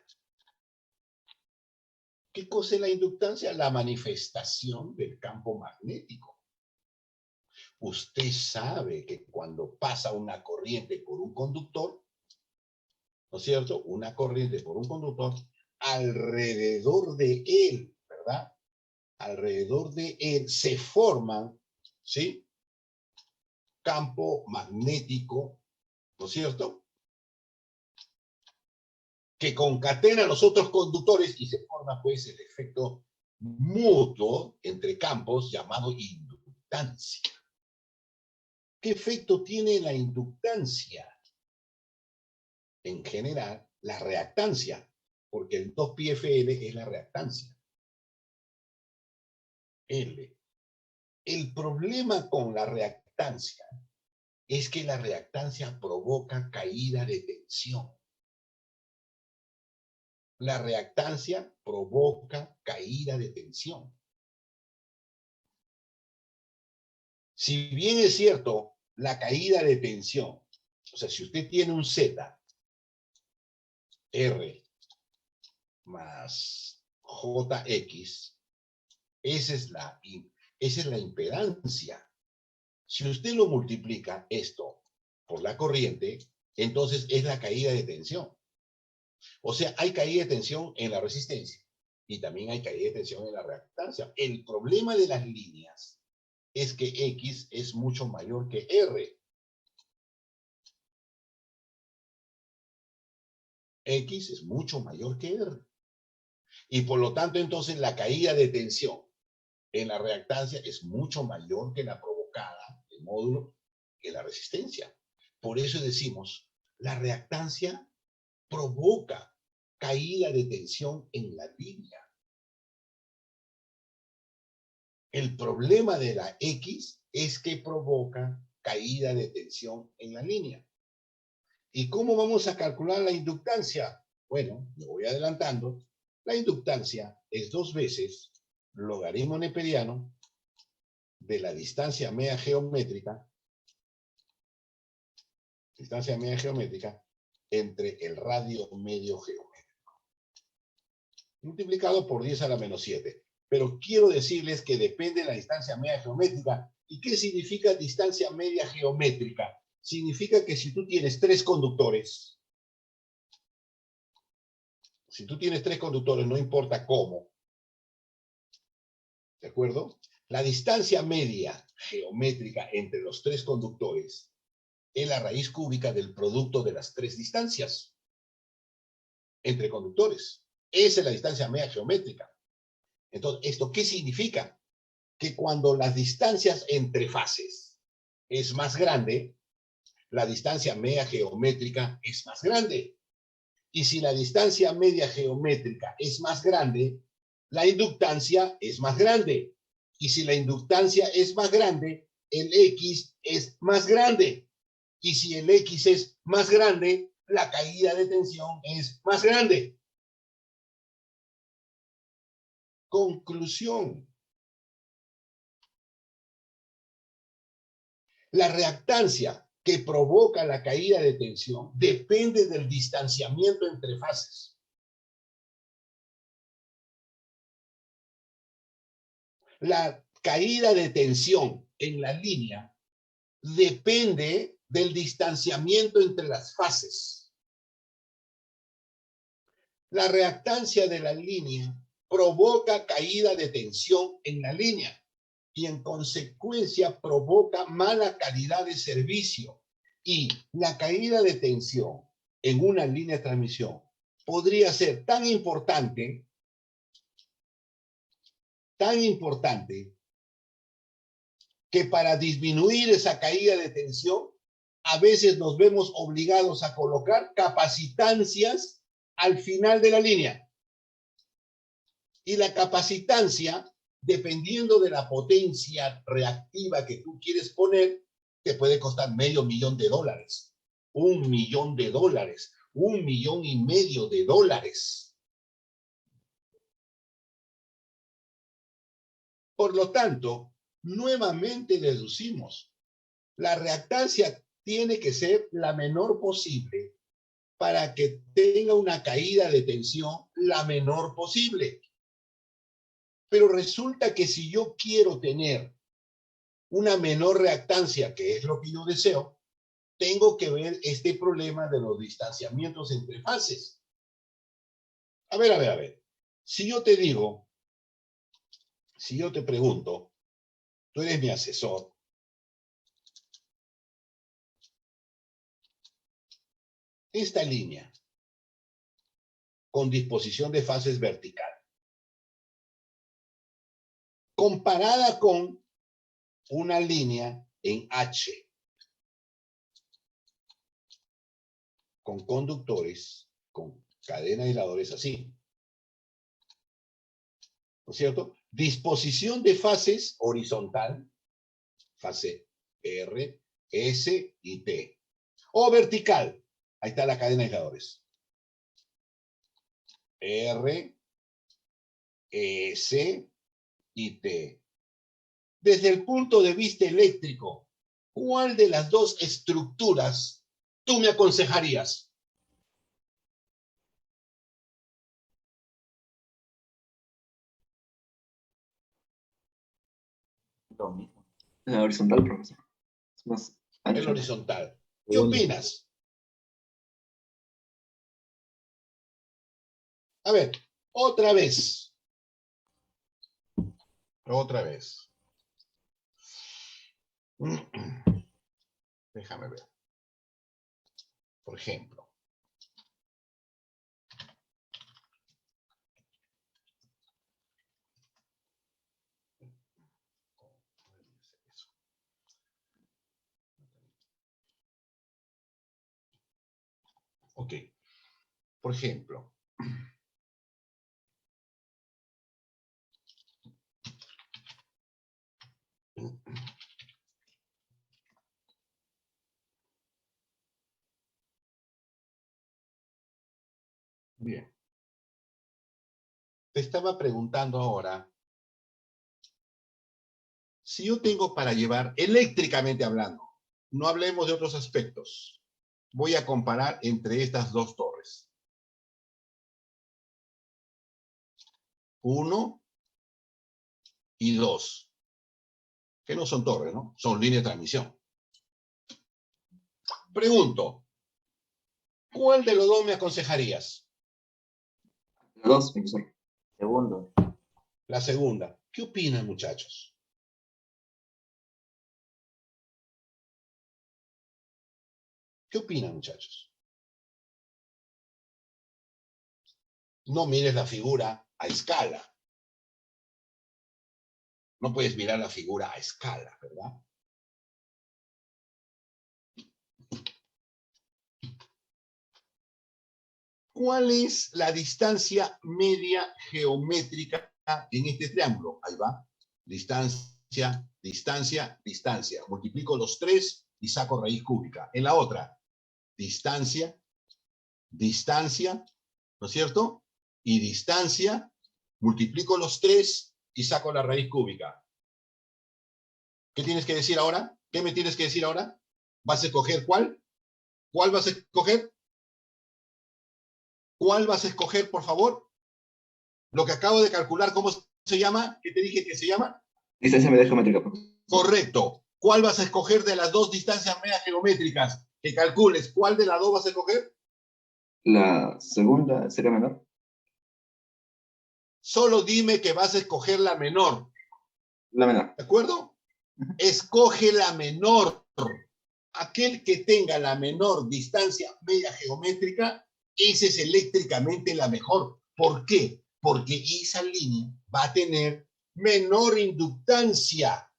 ¿Qué cosa es la inductancia? La manifestación del campo magnético. Usted sabe que cuando pasa una corriente por un conductor, ¿no es cierto? Una corriente por un conductor, alrededor de él, ¿verdad? Alrededor de él se forman, ¿sí? Campo magnético, ¿no es cierto? Que concatena a los otros conductores y se forma pues el efecto mutuo entre campos llamado inductancia. ¿Qué efecto tiene la inductancia? En general, la reactancia, porque el 2πfL es la reactancia. L. El problema con la reactancia es que la reactancia provoca caída de tensión. La reactancia provoca caída de tensión. Si bien es cierto, la caída de tensión, o sea, si usted tiene un Z, R más JX, esa es la impedancia. Si usted lo multiplica esto por la corriente, entonces es la caída de tensión. O sea, hay caída de tensión en la resistencia y también hay caída de tensión en la reactancia. El problema de las líneas es que X es mucho mayor que R. X es mucho mayor que R. Y por lo tanto, entonces, la caída de tensión en la reactancia es mucho mayor que la provocada, el módulo, que la resistencia. Por eso decimos, la reactancia provoca caída de tensión en la línea. El problema de la X es que provoca caída de tensión en la línea. ¿Y cómo vamos a calcular la inductancia? Bueno, me voy adelantando. La inductancia es 2 veces logaritmo neperiano de la distancia media geométrica, entre el radio medio geométrico, multiplicado por 10 a la menos 7. Pero quiero decirles que depende de la distancia media geométrica. ¿Y qué significa distancia media geométrica? Significa que si tú tienes 3 conductores, no importa cómo, ¿de acuerdo? La distancia media geométrica entre los 3 conductores es la raíz cúbica del producto de las 3 distancias entre conductores. Esa es la distancia media geométrica. Entonces, ¿esto qué significa? Que cuando las distancias entre fases es más grande, la distancia media geométrica es más grande. Y si la distancia media geométrica es más grande, la inductancia es más grande. Y si la inductancia es más grande, el X es más grande. Y si el X es más grande, la caída de tensión es más grande. Conclusión. La reactancia que provoca la caída de tensión depende del distanciamiento entre fases. La caída de tensión en la línea depende del distanciamiento entre las fases. La reactancia de la línea provoca caída de tensión en la línea y en consecuencia provoca mala calidad de servicio. Y la caída de tensión en una línea de transmisión podría ser tan importante, que para disminuir esa caída de tensión, a veces nos vemos obligados a colocar capacitancias al final de la línea. Y la capacitancia, dependiendo de la potencia reactiva que tú quieres poner, te puede costar $500,000, $1,000,000, $1,500,000. Por lo tanto, nuevamente deducimos, la reactancia tiene que ser la menor posible para que tenga una caída de tensión la menor posible. Pero resulta que si yo quiero tener una menor reactancia, que es lo que yo deseo, tengo que ver este problema de los distanciamientos entre fases. A ver. Si yo te pregunto, tú eres mi asesor, esta línea con disposición de fases vertical, comparada con una línea en H, con conductores, con cadena de aisladores así, ¿no es cierto? Disposición de fases horizontal, fase R, S y T. O vertical, ahí está la cadena de aisladores. R, S y T. Desde el punto de vista eléctrico, ¿cuál de las dos estructuras tú me aconsejarías? Lo mismo. La horizontal, profesor. Es más El ancho. horizontal. ¿Qué opinas? A ver, otra vez. Déjame ver. Por ejemplo, Ok. Por ejemplo, bien. Te estaba preguntando ahora, si yo tengo para llevar, eléctricamente hablando, no hablemos de otros aspectos, voy a comparar entre estas dos torres. 1 y 2, que no son torres, ¿no? Son líneas de transmisión. Pregunto, ¿cuál de los dos me aconsejarías? Las dos, profesor. Segundo. La segunda. ¿Qué opinan, muchachos? ¿Qué opinan, muchachos? No mires la figura a escala. No puedes mirar la figura a escala, ¿verdad? ¿Cuál es la distancia media geométrica en este triángulo? Ahí va. Distancia, distancia, distancia. Multiplico los tres y saco raíz cúbica. En la otra, distancia, distancia, ¿no es cierto? Y distancia, multiplico los tres y saco la raíz cúbica. ¿Qué tienes que decir ahora? ¿Qué me tienes que decir ahora? ¿Vas a escoger cuál? ¿Cuál vas a escoger? ¿Cuál vas a escoger, por favor? Lo que acabo de calcular, ¿cómo se llama? ¿Qué te dije que se llama? Distancia media geométrica, profesor. Correcto. ¿Cuál vas a escoger de las dos distancias medias geométricas que calcules? ¿Cuál de las dos vas a escoger? La segunda sería menor. Solo dime que vas a escoger la menor. La menor. ¿De acuerdo? Escoge la menor. Aquel que tenga la menor distancia media geométrica, ese es eléctricamente la mejor. ¿Por qué? Porque esa línea va a tener menor inductancia.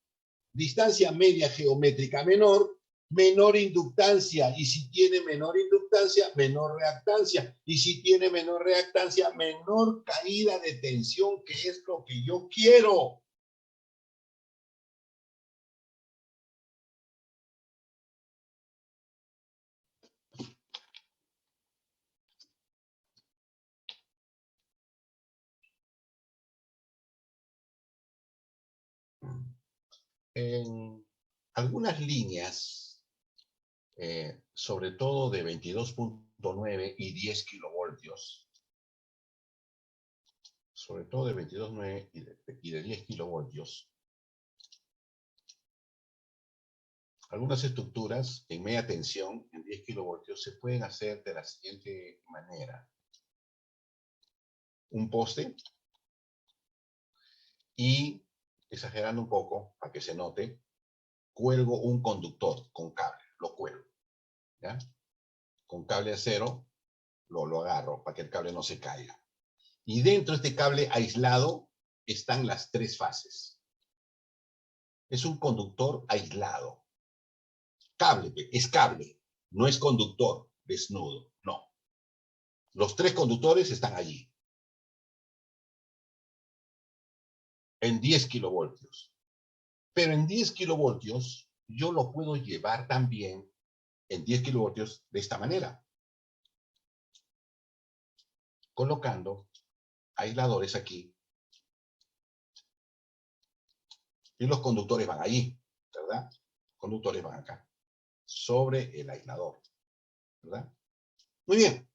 Distancia media geométrica menor, menor inductancia. Y si tiene menor inductancia, menor reactancia. Y si tiene menor reactancia, menor caída de tensión, que es lo que yo quiero. En algunas líneas, sobre todo de 22.9 y 10 kilovoltios, sobre todo de 22.9 y de 10 kilovoltios, algunas estructuras en media tensión, en 10 kilovoltios, se pueden hacer de la siguiente manera. Un poste y, exagerando un poco, para que se note, cuelgo un conductor con cable, lo cuelgo, ¿ya? Con cable acero lo agarro para que el cable no se caiga. Y dentro de este cable aislado están las tres fases. Es un conductor aislado. Cable, es cable, no es conductor desnudo, no. Los tres conductores están allí. En 10 kilovoltios. Pero en 10 kilovoltios yo lo puedo llevar también en 10 kilovoltios de esta manera. Colocando aisladores aquí. Y los conductores van allí, ¿verdad? Los conductores van acá, sobre el aislador, ¿verdad? Muy bien.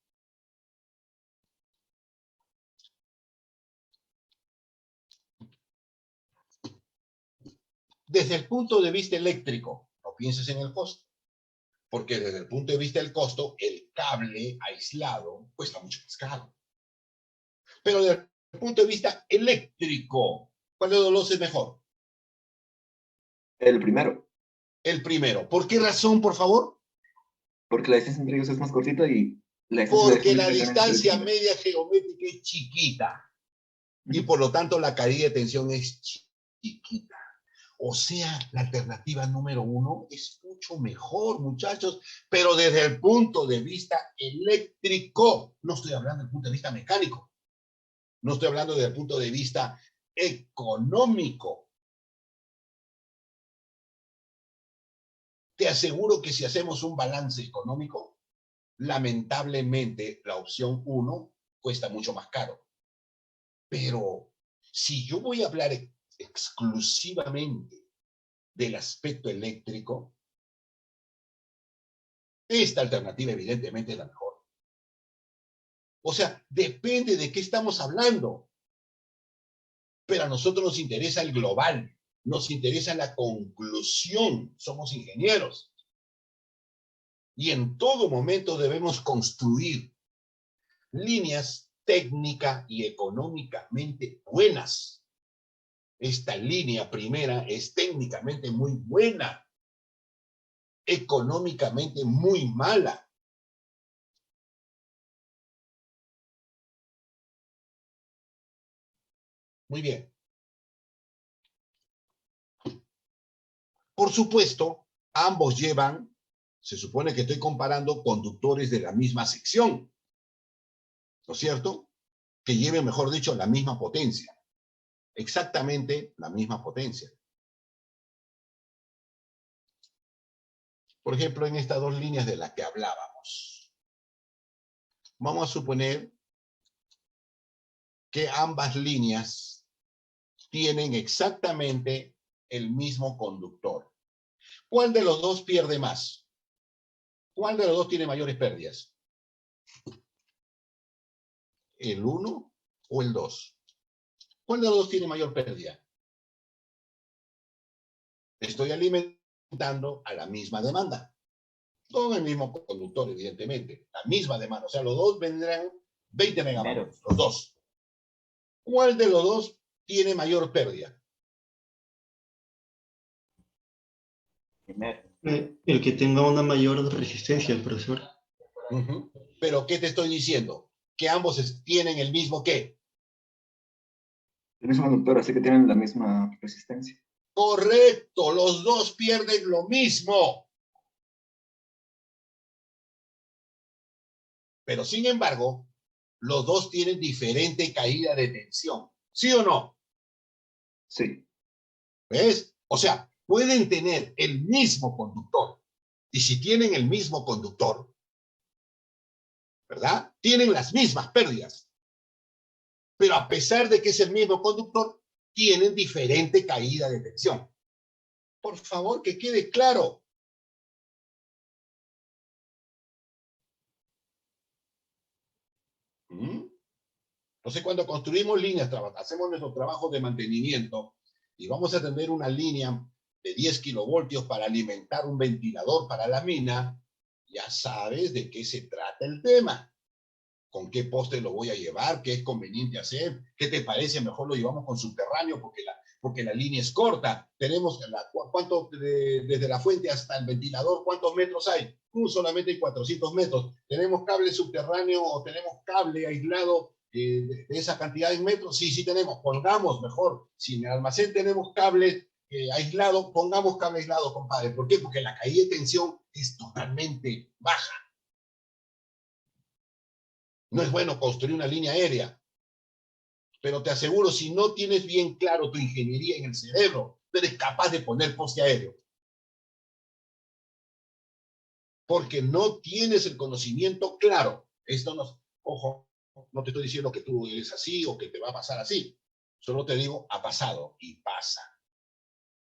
Desde el punto de vista eléctrico, no pienses en el costo, porque desde el punto de vista del costo, el cable aislado cuesta mucho más caro. Pero desde el punto de vista eléctrico, ¿cuál de los dos es mejor? El primero. El primero. ¿Por qué razón, por favor? Porque la distancia entre ellos es más cortita y la distancia Porque la geométrica también es distancia chiquita. media geométrica es chiquita. Y por lo tanto la caída de tensión es chiquita. O sea, la alternativa número 1 es mucho mejor, muchachos, pero desde el punto de vista eléctrico. No estoy hablando desde el punto de vista mecánico. No estoy hablando desde el punto de vista económico. Te aseguro que si hacemos un balance económico, lamentablemente la opción 1 cuesta mucho más caro. Pero si yo voy a hablar exclusivamente del aspecto eléctrico, esta alternativa evidentemente es la mejor. O sea, depende de qué estamos hablando. Pero a nosotros nos interesa el global, nos interesa la conclusión, somos ingenieros. Y en todo momento debemos construir líneas técnica y económicamente buenas. Esta línea primera es técnicamente muy buena, económicamente muy mala. Muy bien. Por supuesto, ambos llevan, se supone que estoy comparando conductores de la misma sección, ¿no es cierto? Que lleven, mejor dicho, la misma potencia. Exactamente la misma potencia. Por ejemplo, en estas dos líneas de las que hablábamos. Vamos a suponer que ambas líneas tienen exactamente el mismo conductor. ¿Cuál de los dos pierde más? ¿Cuál de los dos tiene mayores pérdidas? ¿El 1 o el 2? ¿Cuál de los dos tiene mayor pérdida? Estoy alimentando a la misma demanda. Con el mismo conductor, evidentemente. La misma demanda. O sea, los dos vendrán 20 megavatios. Los dos. ¿Cuál de los dos tiene mayor pérdida? El que tenga una mayor resistencia, profesor. Pero, ¿qué te estoy diciendo? Que ambos tienen el mismo ¿qué? El mismo conductor, así que tienen la misma resistencia. Correcto, los dos pierden lo mismo. Pero, sin embargo, los dos tienen diferente caída de tensión. ¿Sí o no? Sí. ¿Ves? O sea, pueden tener el mismo conductor. Y si tienen el mismo conductor, ¿verdad? Tienen las mismas pérdidas. Pero a pesar de que es el mismo conductor, tienen diferente caída de tensión. Por favor, que quede claro. Entonces, cuando construimos líneas, hacemos nuestro trabajo de mantenimiento y vamos a tener una línea de 10 kilovoltios para alimentar un ventilador para la mina, ya sabes de qué se trata el tema. ¿Con qué poste lo voy a llevar? ¿Qué es conveniente hacer? ¿Qué te parece? Mejor lo llevamos con subterráneo porque la línea es corta. Tenemos ¿cuánto desde la fuente hasta el ventilador? ¿Cuántos metros hay? Solamente hay 400 metros. ¿Tenemos cable subterráneo o tenemos cable aislado de esa cantidad de metros? Sí, sí tenemos. Pongamos mejor. Si en el almacén tenemos cable aislado, pongamos cable aislado, compadre. ¿Por qué? Porque la caída de tensión es totalmente baja. No es bueno construir una línea aérea, pero te aseguro, si no tienes bien claro tu ingeniería en el cerebro, no eres capaz de poner poste aéreo. Porque no tienes el conocimiento claro. Esto no, ojo, no te estoy diciendo que tú eres así o que te va a pasar así. Solo te digo, ha pasado y pasa.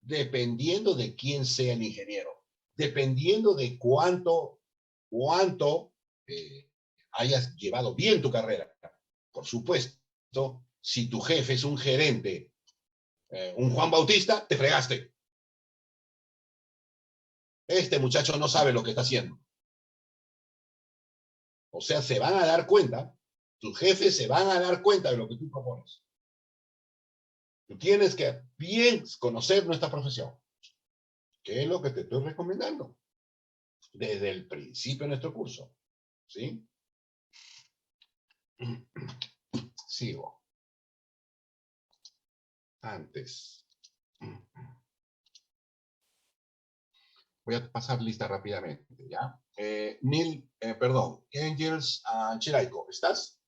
Dependiendo de quién sea el ingeniero, dependiendo de cuánto hayas llevado bien tu carrera. Por supuesto, si tu jefe es un gerente, un Juan Bautista, te fregaste. Este muchacho no sabe lo que está haciendo. O sea, se van a dar cuenta, tus jefes se van a dar cuenta de lo que tú propones. Tú tienes que bien conocer nuestra profesión. ¿Qué es lo que te estoy recomendando? Desde el principio de nuestro curso. ¿Sí? Sigo. Antes. Voy a pasar lista rápidamente, ¿ya? Angels Chiraico, ¿estás?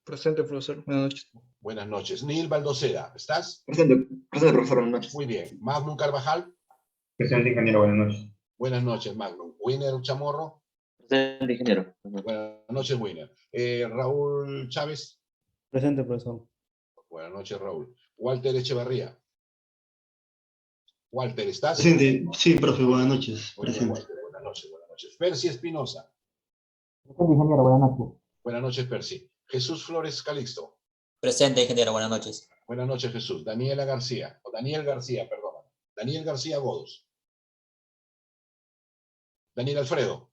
Presente, profesor. Buenas noches. Buenas noches. Neil Baldocera, ¿estás? Presente, profesor, buenas noches. Muy bien. Magnum Carvajal. Presente, ingeniero, buenas noches. Buenas noches, Magnum. Winner Chamorro. Presente, ingeniero. Buenas noches, Winner. Raúl Chávez. Presente, profesor. Buenas noches, Raúl. Walter Echevarría. Walter, ¿estás? Presente. Sí, profe, buenas noches. Muy bien, Presente. Walter. Buenas noches, buenas noches. Percy Espinosa. Presente, ingeniero, buenas noches. Buenas noches, Percy. Jesús Flores Calixto. Presente, ingeniero, buenas noches. Buenas noches, Jesús. Daniela García, o Daniel García, perdón. Daniel García Godos. Daniel Alfredo.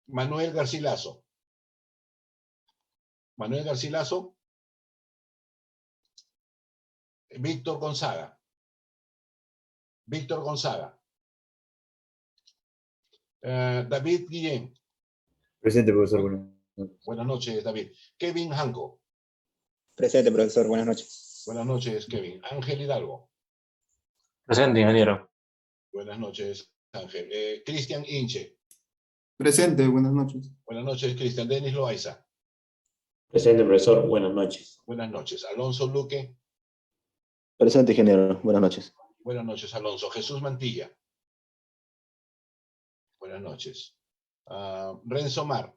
Manuel Garcilaso. Manuel Garcilaso. Víctor Gonzaga. Víctor Gonzaga. David Guillén. Presente, profesor. Buenas noches. Buenas noches, David. Kevin Hanco. Presente, profesor. Buenas noches. Buenas noches, Kevin. Ángel Hidalgo. Presente, ingeniero. Buenas noches, Ángel. Cristian Inche. Presente, buenas noches. Buenas noches, Cristian. Denis Loaiza. Presente, profesor. Buenas noches. Buenas noches. Alonso Luque. Presente, ingeniero. Buenas noches. Buenas noches, Alonso. Jesús Mantilla. Buenas noches. Renzo Mar.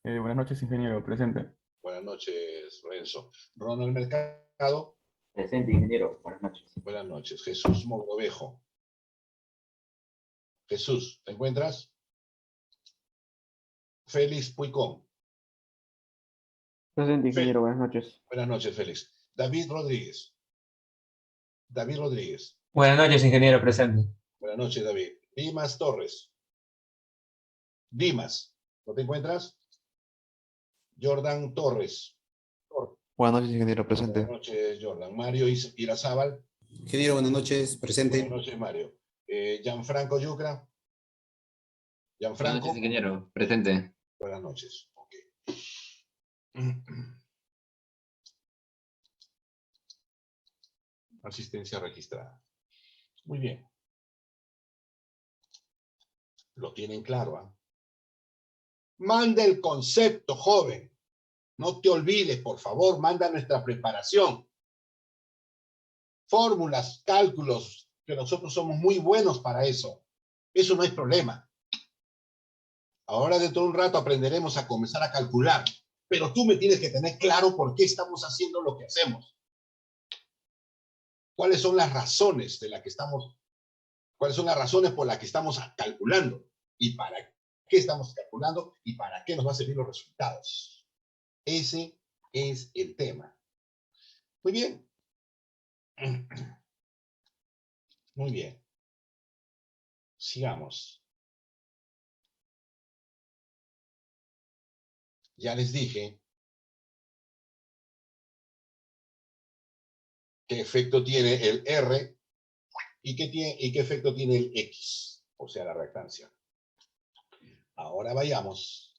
Buenas noches, ingeniero, presente. Buenas noches, Renzo. Ronald Mercado. Presente, ingeniero. Buenas noches. Buenas noches. Jesús Mogrovejo. Jesús, ¿te encuentras? Félix Puicón. Presente, ingeniero, buenas noches. Buenas noches, Félix. David Rodríguez. David Rodríguez. Buenas noches, ingeniero, presente. Buenas noches, David. Dimas Torres. Dimas, ¿no te encuentras? Jordan Torres. Buenas noches, ingeniero, presente. Buenas noches, Jordan. Mario Irazábal. Ingeniero, buenas noches, presente. Buenas noches, Mario. Gianfranco Yucra. Gianfranco. Buenas noches, ingeniero, presente. Buenas noches. Ok. Asistencia registrada. Muy bien. Lo tienen claro, ¿ah? Manda el concepto, joven. No te olvides, por favor, manda nuestra preparación. Fórmulas, cálculos, que nosotros somos muy buenos para eso. Eso no es problema. Ahora dentro de un rato aprenderemos a comenzar a calcular. Pero tú me tienes que tener claro por qué estamos haciendo lo que hacemos. ¿Cuáles son las razones de la que estamos? ¿Cuáles son las razones por las que estamos calculando? ¿Y para qué estamos calculando? ¿Y para qué nos va a servir los resultados? Ese es el tema. Muy bien. Muy bien. Sigamos. Ya les dije qué efecto tiene el R y qué efecto tiene el X, o sea, la reactancia. Ahora vayamos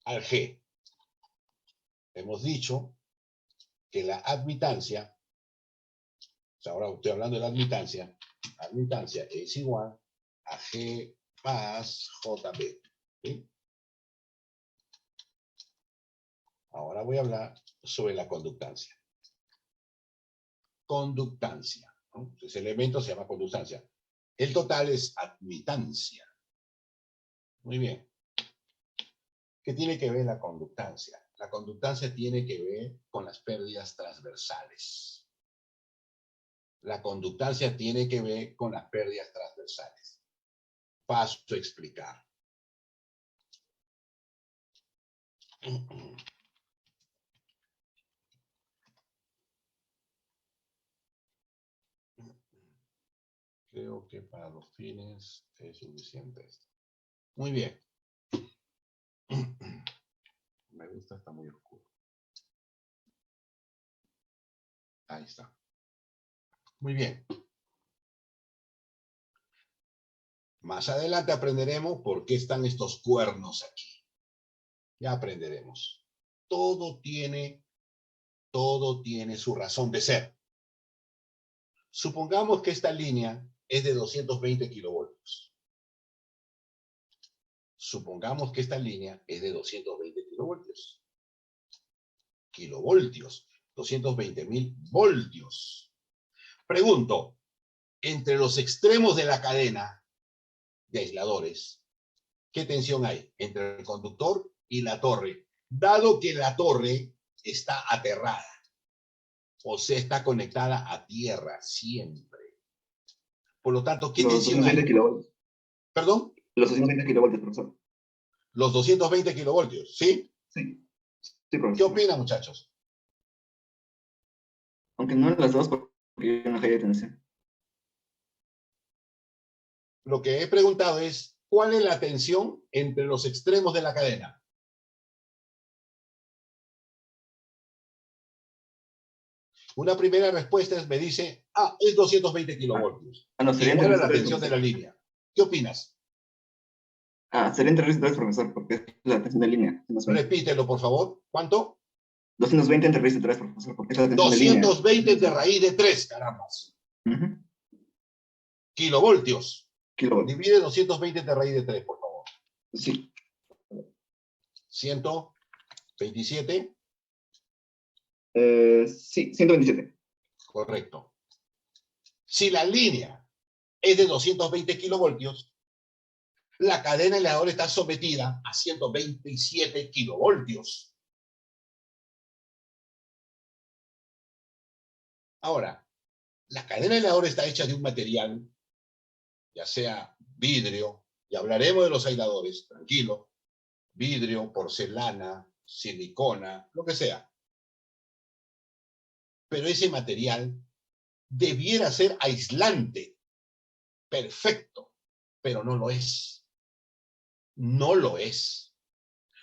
al G. Hemos dicho que la admitancia, o sea, ahora estoy hablando de la admitancia es igual a G más JB. ¿Sí? Ahora voy a hablar sobre la conductancia. Conductancia, ¿no? Ese elemento se llama conductancia. El total es admitancia. Muy bien. ¿Qué tiene que ver la conductancia? La conductancia tiene que ver con las pérdidas transversales. La conductancia tiene que ver con las pérdidas transversales. Paso a explicar. Creo que para los fines es suficiente esto. Muy bien. Me gusta, está muy oscuro. Ahí está. Muy bien. Más adelante aprenderemos por qué están estos cuernos aquí. Ya aprenderemos. Todo tiene Todo tiene su razón de ser. Supongamos que esta línea es de 220 kilovoltios. Supongamos que esta línea es de 220 kilovoltios. Kilovoltios, 220.000 voltios. Pregunto, entre los extremos de la cadena de aisladores, ¿qué tensión hay entre el conductor y la torre? Dado que la torre está aterrada, o sea, está conectada a tierra siempre. Por lo tanto, ¿qué tensión hay? 220 kilovoltios. ¿Perdón? Los 220 kilovoltios, profesor. Los 220 kilovoltios, ¿sí? Sí. Sí, profesor. ¿Qué opinan, muchachos? Aunque no en las dos, porque hay una calle de tensión. Lo que he preguntado es, ¿cuál es la tensión entre los extremos de la cadena? Una primera respuesta me dice, es 220 kilovoltios. No, sería Igual a entre la los tensión de tres, la línea. ¿Qué opinas? sería entre raíz de 3, profesor, porque es la tensión de línea. 220. Repítelo, por favor. ¿Cuánto? 220 entre raíz de 3, profesor, porque es la tensión de línea. 220 de raíz de 3, carambas. Kilovoltios. Kilovoltios. Divide 220 de raíz de 3, por favor. Sí. 127. Sí, 127. Correcto. Si la línea es de 220 kilovoltios, la cadena aisladora está sometida a 127 kilovoltios. Ahora, la cadena aisladora está hecha de un material, ya sea vidrio, y hablaremos de los aisladores, tranquilo, vidrio, porcelana, silicona, lo que sea. Pero ese material debiera ser aislante, perfecto, pero no lo es. No lo es.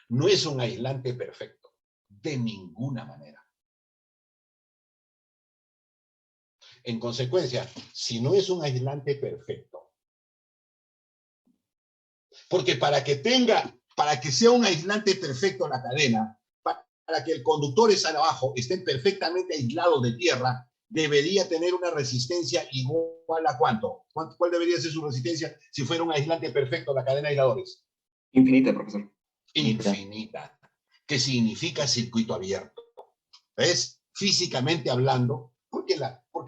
No es un aislante perfecto, de ninguna manera. En consecuencia, si no es un aislante perfecto, porque para que sea un aislante perfecto la cadena, para que el conductor abajo estén perfectamente aislados de tierra, debería tener una resistencia igual a ¿cuánto? ¿Cuál debería ser su resistencia si fuera un aislante perfecto la cadena de aisladores? Infinita, profesor. Infinita. ¿Qué significa circuito abierto? ¿Ves? Físicamente hablando, porque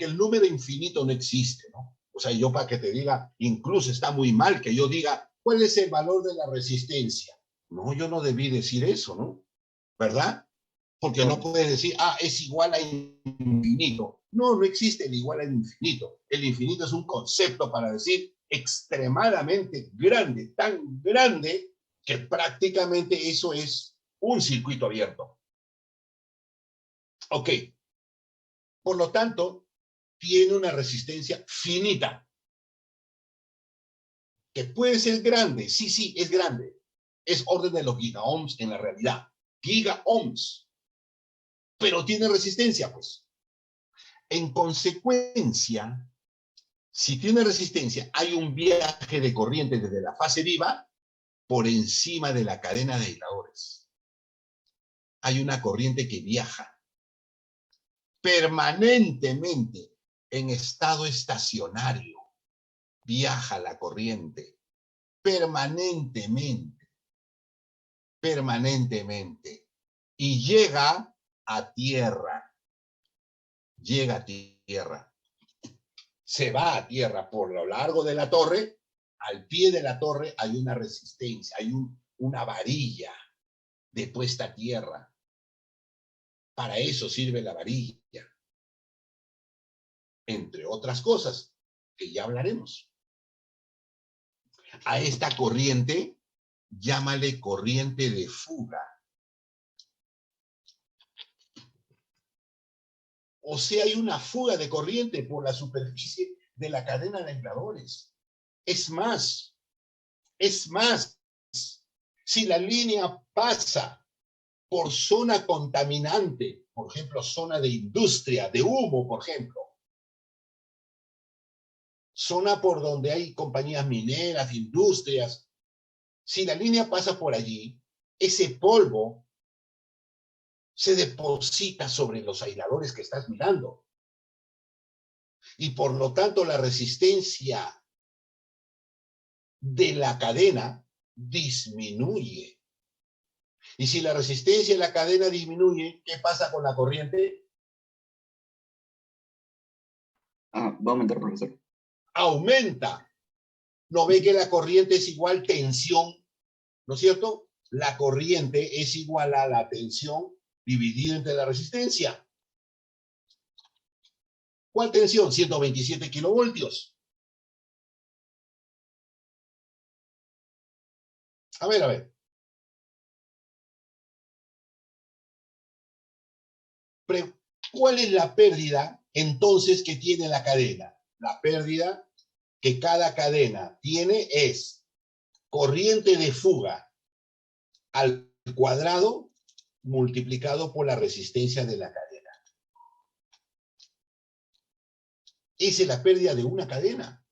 el número infinito no existe, ¿no? O sea, yo para que te diga, incluso está muy mal que yo diga, ¿cuál es el valor de la resistencia? No, yo no debí decir eso, ¿no? ¿Verdad? Porque no puedes decir, es igual a infinito. No, no existe el igual a infinito. El infinito es un concepto para decir extremadamente grande, tan grande que prácticamente eso es un circuito abierto. Ok. Por lo tanto, tiene una resistencia finita. Que puede ser grande. Sí, es grande. Es orden de los gigaohms en la realidad. Gigaohms. Pero tiene resistencia, pues. En consecuencia, si tiene resistencia, hay un viaje de corriente desde la fase viva por encima de la cadena de aisladores. Hay una corriente que viaja permanentemente en estado estacionario. Viaja la corriente permanentemente y llega a tierra. Llega a tierra. Se va a tierra por lo largo de la torre. Al pie de la torre hay una resistencia, hay una varilla de puesta a tierra. Para eso sirve la varilla. Entre otras cosas, que ya hablaremos. A esta corriente, llámale corriente de fuga. O sea, hay una fuga de corriente por la superficie de la cadena de aisladores. Es más, si la línea pasa por zona contaminante, por ejemplo, zona de industria, de humo, por ejemplo, zona por donde hay compañías mineras, industrias, si la línea pasa por allí, ese polvo se deposita sobre los aisladores que estás mirando. Y por lo tanto la resistencia de la cadena disminuye. Y si la resistencia de la cadena disminuye, ¿qué pasa con la corriente? Va a aumentar, profesor. Aumenta. ¿No ve que la corriente es igual tensión? ¿No es cierto? La corriente es igual a la tensión dividida entre la resistencia. ¿Cuál tensión? 127 kilovoltios. A ver. ¿Cuál es la pérdida entonces que tiene la cadena? La pérdida que cada cadena tiene es corriente de fuga al cuadrado multiplicado por la resistencia de la cadena. Esa es la pérdida de una cadena.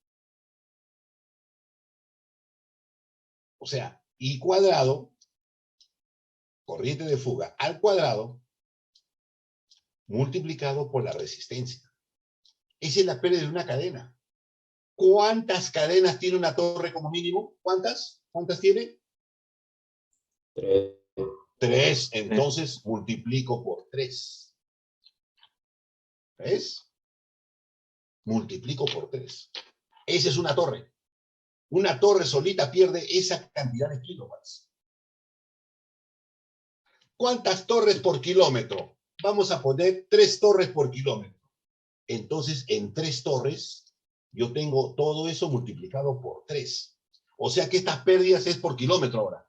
O sea, I cuadrado, corriente de fuga al cuadrado, multiplicado por la resistencia. Esa es la pérdida de una cadena. ¿Cuántas cadenas tiene una torre como mínimo? ¿Cuántas? ¿Cuántas tiene? 3. 3. Entonces multiplico por 3. ¿Ves? Multiplico por 3. Esa es una torre. Una torre solita pierde esa cantidad de kilowatts. ¿Cuántas torres por kilómetro? Vamos a poner 3 torres por kilómetro. Entonces, en 3 torres, yo tengo todo eso multiplicado por 3. O sea que estas pérdidas es por kilómetro ahora.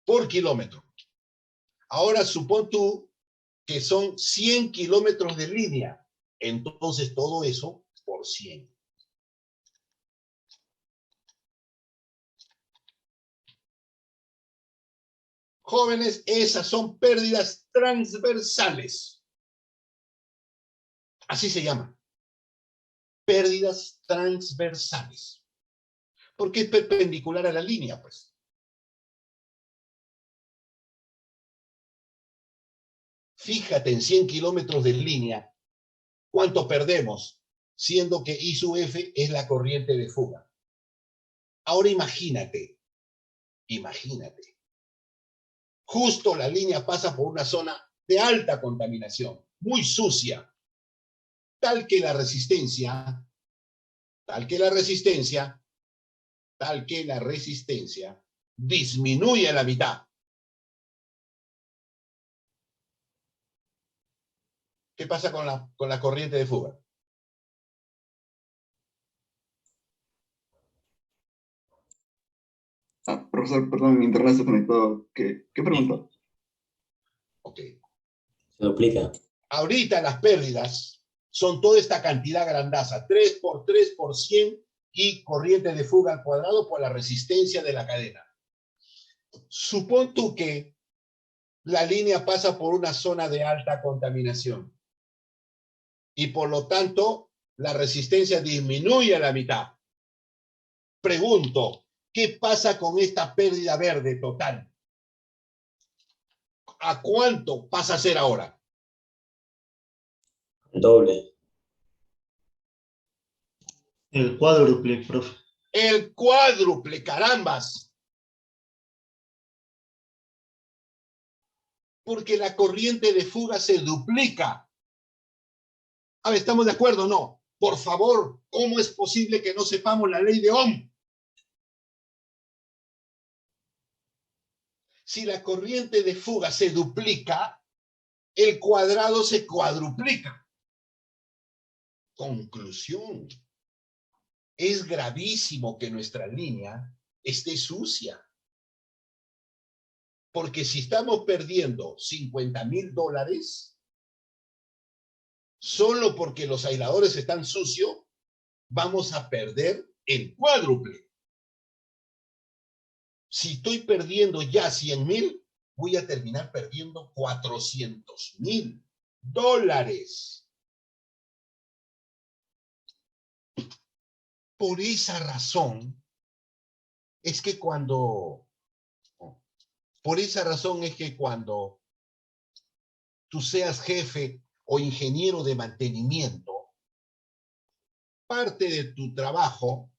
Por kilómetro. Ahora, supón tú que son 100 kilómetros de línea. Entonces, todo eso por 100. Jóvenes, esas son pérdidas transversales. Así se llama. Pérdidas transversales. Porque es perpendicular a la línea, pues. Fíjate en 100 kilómetros de línea, ¿cuánto perdemos? Siendo que I sub F es la corriente de fuga. Ahora imagínate. Justo la línea pasa por una zona de alta contaminación, muy sucia, tal que la resistencia disminuye a la mitad. ¿Qué pasa con la corriente de fuga? Profesor, perdón, mi internet se conectó. ¿Qué preguntó? Ok. Se duplica. Ahorita las pérdidas son toda esta cantidad grandaza, 3 por 3 por 100 y corriente de fuga al cuadrado por la resistencia de la cadena. Supón tú que la línea pasa por una zona de alta contaminación y por lo tanto la resistencia disminuye a la mitad. Pregunto, ¿qué pasa con esta pérdida verde total? ¿A cuánto pasa a ser ahora? Doble. El cuádruple, profe. El cuádruple, carambas. Porque la corriente de fuga se duplica. A ver, ¿estamos de acuerdo o no? Por favor, ¿cómo es posible que no sepamos la ley de Ohm? Si la corriente de fuga se duplica, el cuadrado se cuadruplica. Conclusión. Es gravísimo que nuestra línea esté sucia. Porque si estamos perdiendo $50,000 solo porque los aisladores están sucios, vamos a perder el cuádruple. Si estoy perdiendo ya 100,000, voy a terminar perdiendo $400,000. Por esa razón es que cuando tú seas jefe o ingeniero de mantenimiento, parte de tu trabajo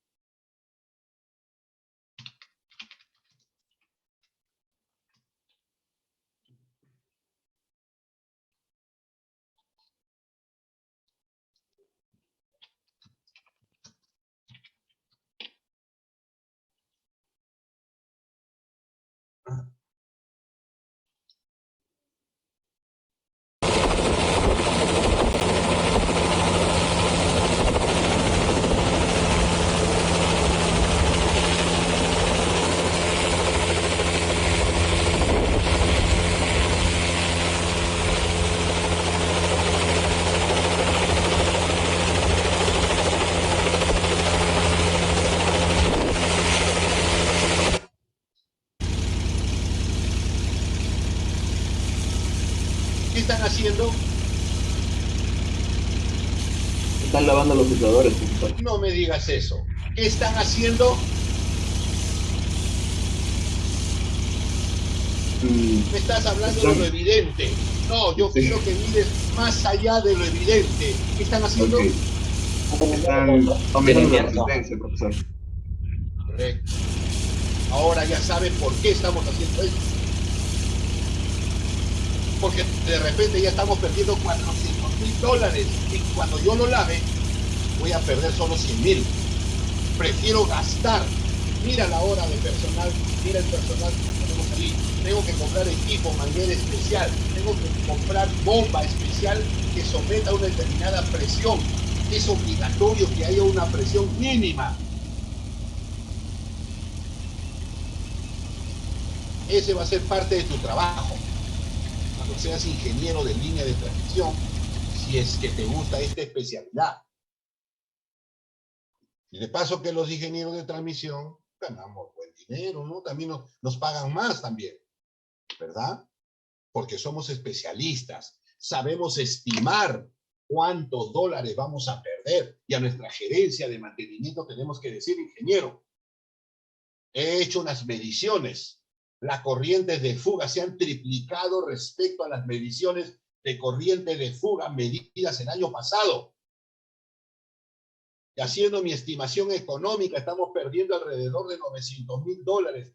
¿qué están haciendo? Están lavando los infladores, profesor. No me digas eso. ¿Qué están haciendo? Me estás hablando de lo evidente. No, yo quiero que mires más allá de lo evidente. ¿Qué están haciendo? Okay. Están aumentando la resistencia, profesor. Correcto. Ahora ya sabes por qué estamos haciendo esto. Porque de repente ya estamos perdiendo $400,000 y cuando yo lo lave voy a perder solo 100,000. Prefiero gastar. Mira la hora de personal, mira el personal que tenemos ahí. Tengo que comprar equipo, manguera especial, tengo que comprar bomba especial que someta a una determinada presión. Es obligatorio que haya una presión mínima. Ese va a ser parte de tu trabajo. Cuando seas ingeniero de línea de transmisión, si es que te gusta esta especialidad. Y de paso que los ingenieros de transmisión ganamos buen dinero, ¿no? También nos pagan más también, ¿verdad? Porque somos especialistas, sabemos estimar cuántos dólares vamos a perder y a nuestra gerencia de mantenimiento tenemos que decir, ingeniero, he hecho unas mediciones, las corrientes de fuga se han triplicado respecto a las mediciones de corriente de fuga medidas el año pasado. Y haciendo mi estimación económica, estamos perdiendo alrededor de $900,000.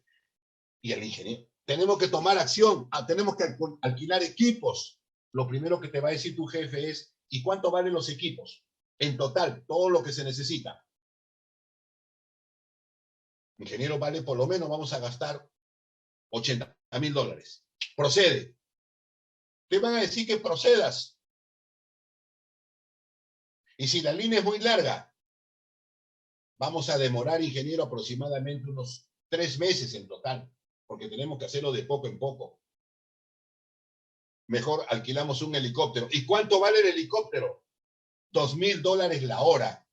Y el ingeniero, tenemos que tomar acción, tenemos que alquilar equipos. Lo primero que te va a decir tu jefe es, ¿y cuánto valen los equipos? En total, todo lo que se necesita. Ingeniero, vale por lo menos, vamos a gastar $80,000. Procede. Te van a decir que procedas. Y si la línea es muy larga, vamos a demorar, ingeniero, aproximadamente unos 3 meses en total, porque tenemos que hacerlo de poco en poco. Mejor alquilamos un helicóptero. ¿Y cuánto vale el helicóptero? $2,000 la hora.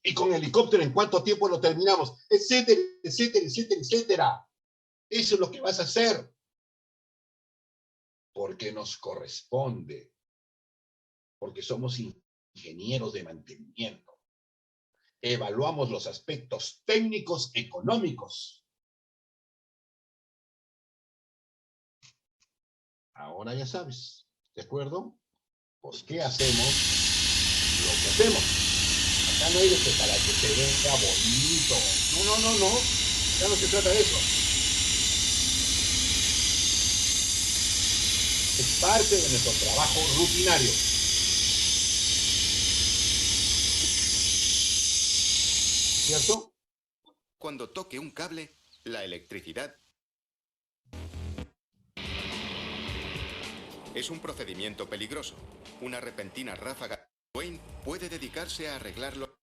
Y con helicóptero, ¿en cuánto tiempo lo terminamos? Etcétera, etcétera, etcétera, etcétera. Eso es lo que vas a hacer. Porque nos corresponde. Porque somos ingenieros de mantenimiento. Evaluamos los aspectos técnicos, económicos. Ahora ya sabes, ¿de acuerdo? Pues, ¿qué hacemos? Lo que hacemos. Acá no hay de para que se vea bonito. No. Ya no se trata de eso. Es parte de nuestro trabajo rutinario. ¿Cierto? Cuando toque un cable, la electricidad es un procedimiento peligroso. Una repentina ráfaga. Wayne puede dedicarse a arreglarlo.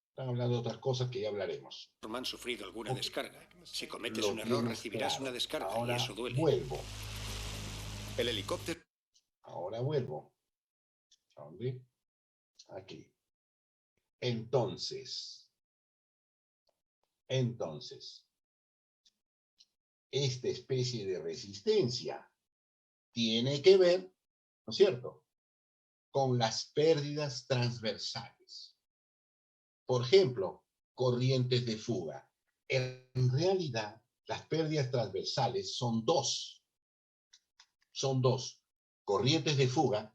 Están hablando de otras cosas que ya hablaremos. Han sufrido alguna descarga. Si cometes un error, recibirás una descarga. Ahora y eso duele. Vuelvo. El helicóptero. Ahora vuelvo. ¿A dónde? Aquí. Entonces, esta especie de resistencia tiene que ver, ¿no es cierto?, con las pérdidas transversales. Por ejemplo, corrientes de fuga. En realidad, las pérdidas transversales son 2. son dos. Corrientes de fuga,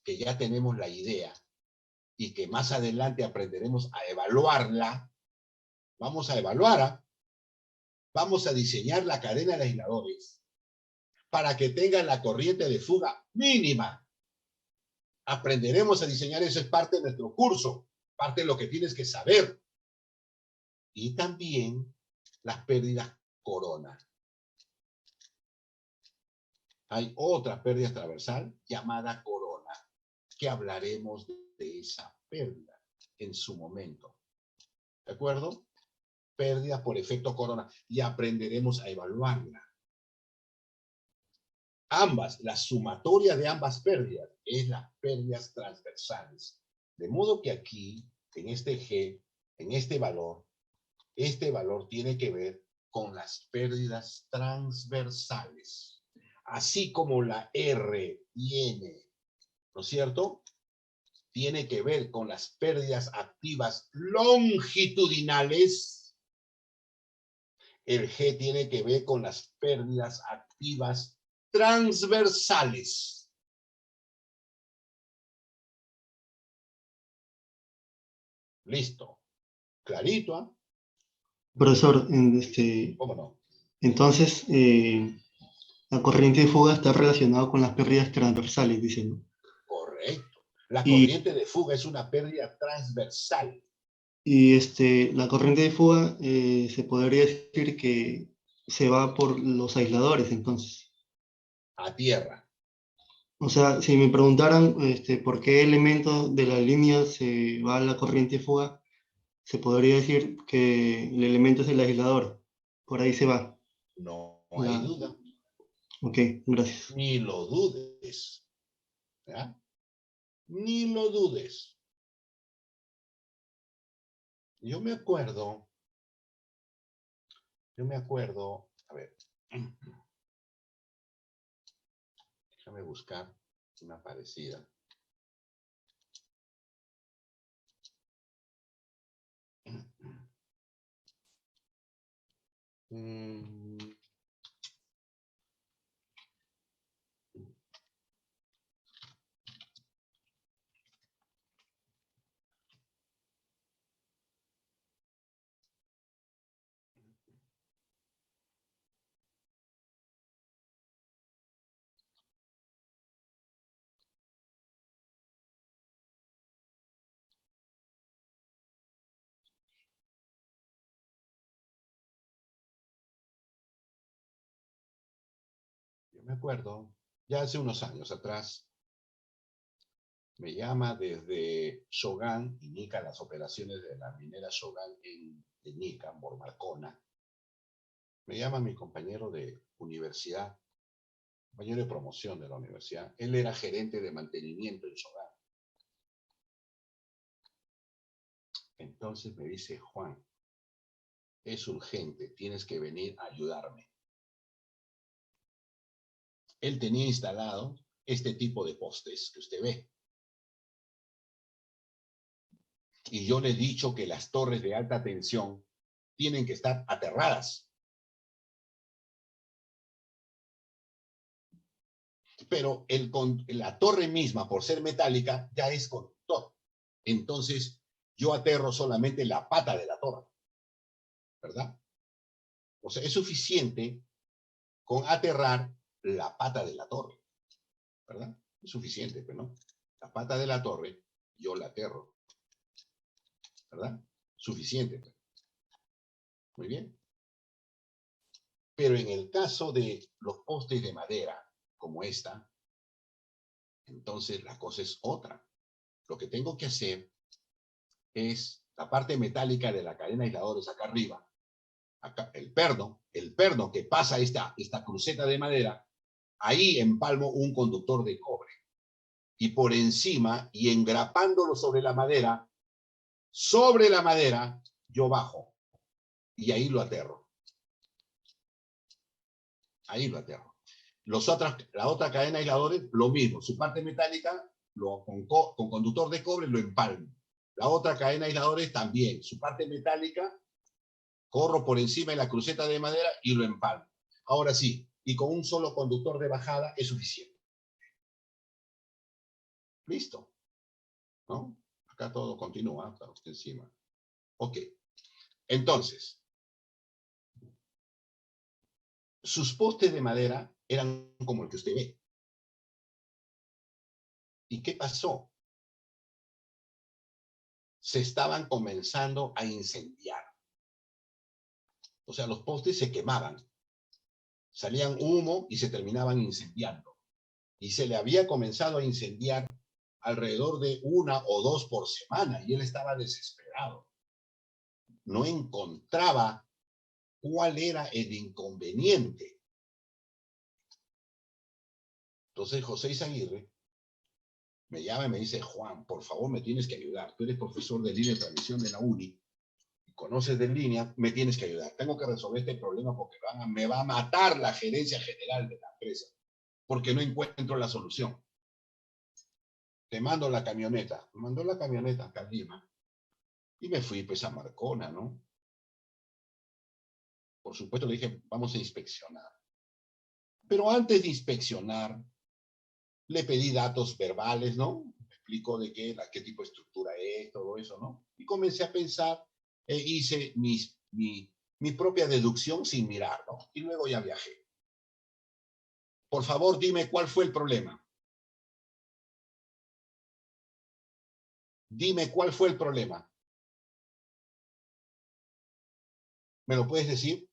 que ya tenemos la idea y que más adelante aprenderemos a evaluarla. Vamos a evaluar, vamos a diseñar la cadena de aisladores para que tengan la corriente de fuga mínima. Aprenderemos a diseñar, eso es parte de nuestro curso, parte de lo que tienes que saber. Y también las pérdidas corona. Hay otra pérdida transversal llamada corona, que hablaremos de esa pérdida en su momento. ¿De acuerdo? Pérdida por efecto corona. Y aprenderemos a evaluarla. Ambas, la sumatoria de ambas pérdidas es las pérdidas transversales. De modo que aquí, en este G, en este valor tiene que ver con las pérdidas transversales. Así como la R y N, ¿no es cierto? Tiene que ver con las pérdidas activas longitudinales. El G tiene que ver con las pérdidas activas transversales. Listo. Clarito, ¿ah? Profesor, ¿Cómo no? entonces, la corriente de fuga está relacionada con las pérdidas transversales, dicen, ¿no? Correcto. La corriente de fuga es una pérdida transversal. Y la corriente de fuga se podría decir que se va por los aisladores, entonces. A tierra. O sea, si me preguntaran por qué elemento de la línea se va a la corriente de fuga, se podría decir que el elemento es el aislador. Por ahí se va. No hay duda. Ok, gracias. Ni lo dudes. ¿Ya? Ni lo dudes. Yo me acuerdo, a ver, déjame buscar una parecida. Yo me acuerdo, ya hace unos años atrás, me llama desde Shogan, Iñica, las operaciones de la minera Shogan en Iñica, en Bormarcona. Me llama mi compañero de universidad, compañero de promoción de la universidad. Él era gerente de mantenimiento en Shogan. Entonces me dice, Juan, es urgente, tienes que venir a ayudarme. Él tenía instalado este tipo de postes que usted ve. Y yo le he dicho que las torres de alta tensión tienen que estar aterradas. Pero la torre misma, por ser metálica, ya es conductor. Entonces, yo aterro solamente la pata de la torre. ¿Verdad? O sea, es suficiente con aterrar la pata de la torre. ¿Verdad? Es suficiente, pero no. La pata de la torre, yo la aterro. ¿Verdad? Suficiente. Muy bien. Pero en el caso de los postes de madera, como esta, entonces la cosa es otra. Lo que tengo que hacer es la parte metálica de la cadena de aisladores acá arriba, acá, el perno que pasa esta cruceta de madera, ahí empalmo un conductor de cobre. Y por encima, y engrapándolo sobre la madera, yo bajo. Y ahí lo aterro. Ahí lo aterro. La otra cadena de aisladores, lo mismo. Su parte metálica, con conductor de cobre, lo empalmo. La otra cadena de aisladores también. Su parte metálica, corro por encima de la cruceta de madera y lo empalmo. Ahora sí, y con un solo conductor de bajada es suficiente. Listo, ¿no? Acá todo continúa, está usted encima. Ok, entonces, sus postes de madera eran como el que usted ve. ¿Y qué pasó? Se estaban comenzando a incendiar. O sea, los postes se quemaban. Salían humo y se terminaban incendiando. Y se le había comenzado a incendiar alrededor de 1 o 2 por semana. Y él estaba desesperado. No encontraba cuál era el inconveniente. Entonces José Izaguirre me llama y me dice, Juan, por favor me tienes que ayudar. Tú eres profesor de línea de transmisión de la UNI. Conoces de línea, me tienes que ayudar. Tengo que resolver este problema porque me va a matar la gerencia general de la empresa, porque no encuentro la solución. Te mando la camioneta. Me mandó la camioneta acá a Lima y me fui pues a Marcona, ¿no? Por supuesto le dije, vamos a inspeccionar. Pero antes de inspeccionar, le pedí datos verbales, ¿no? Me explicó de qué tipo de estructura es, todo eso, ¿no? Y comencé a pensar, hice mi propia deducción sin mirar, ¿no? Y luego ya viajé. Por favor, dime cuál fue el problema. Dime cuál fue el problema. ¿Me lo puedes decir?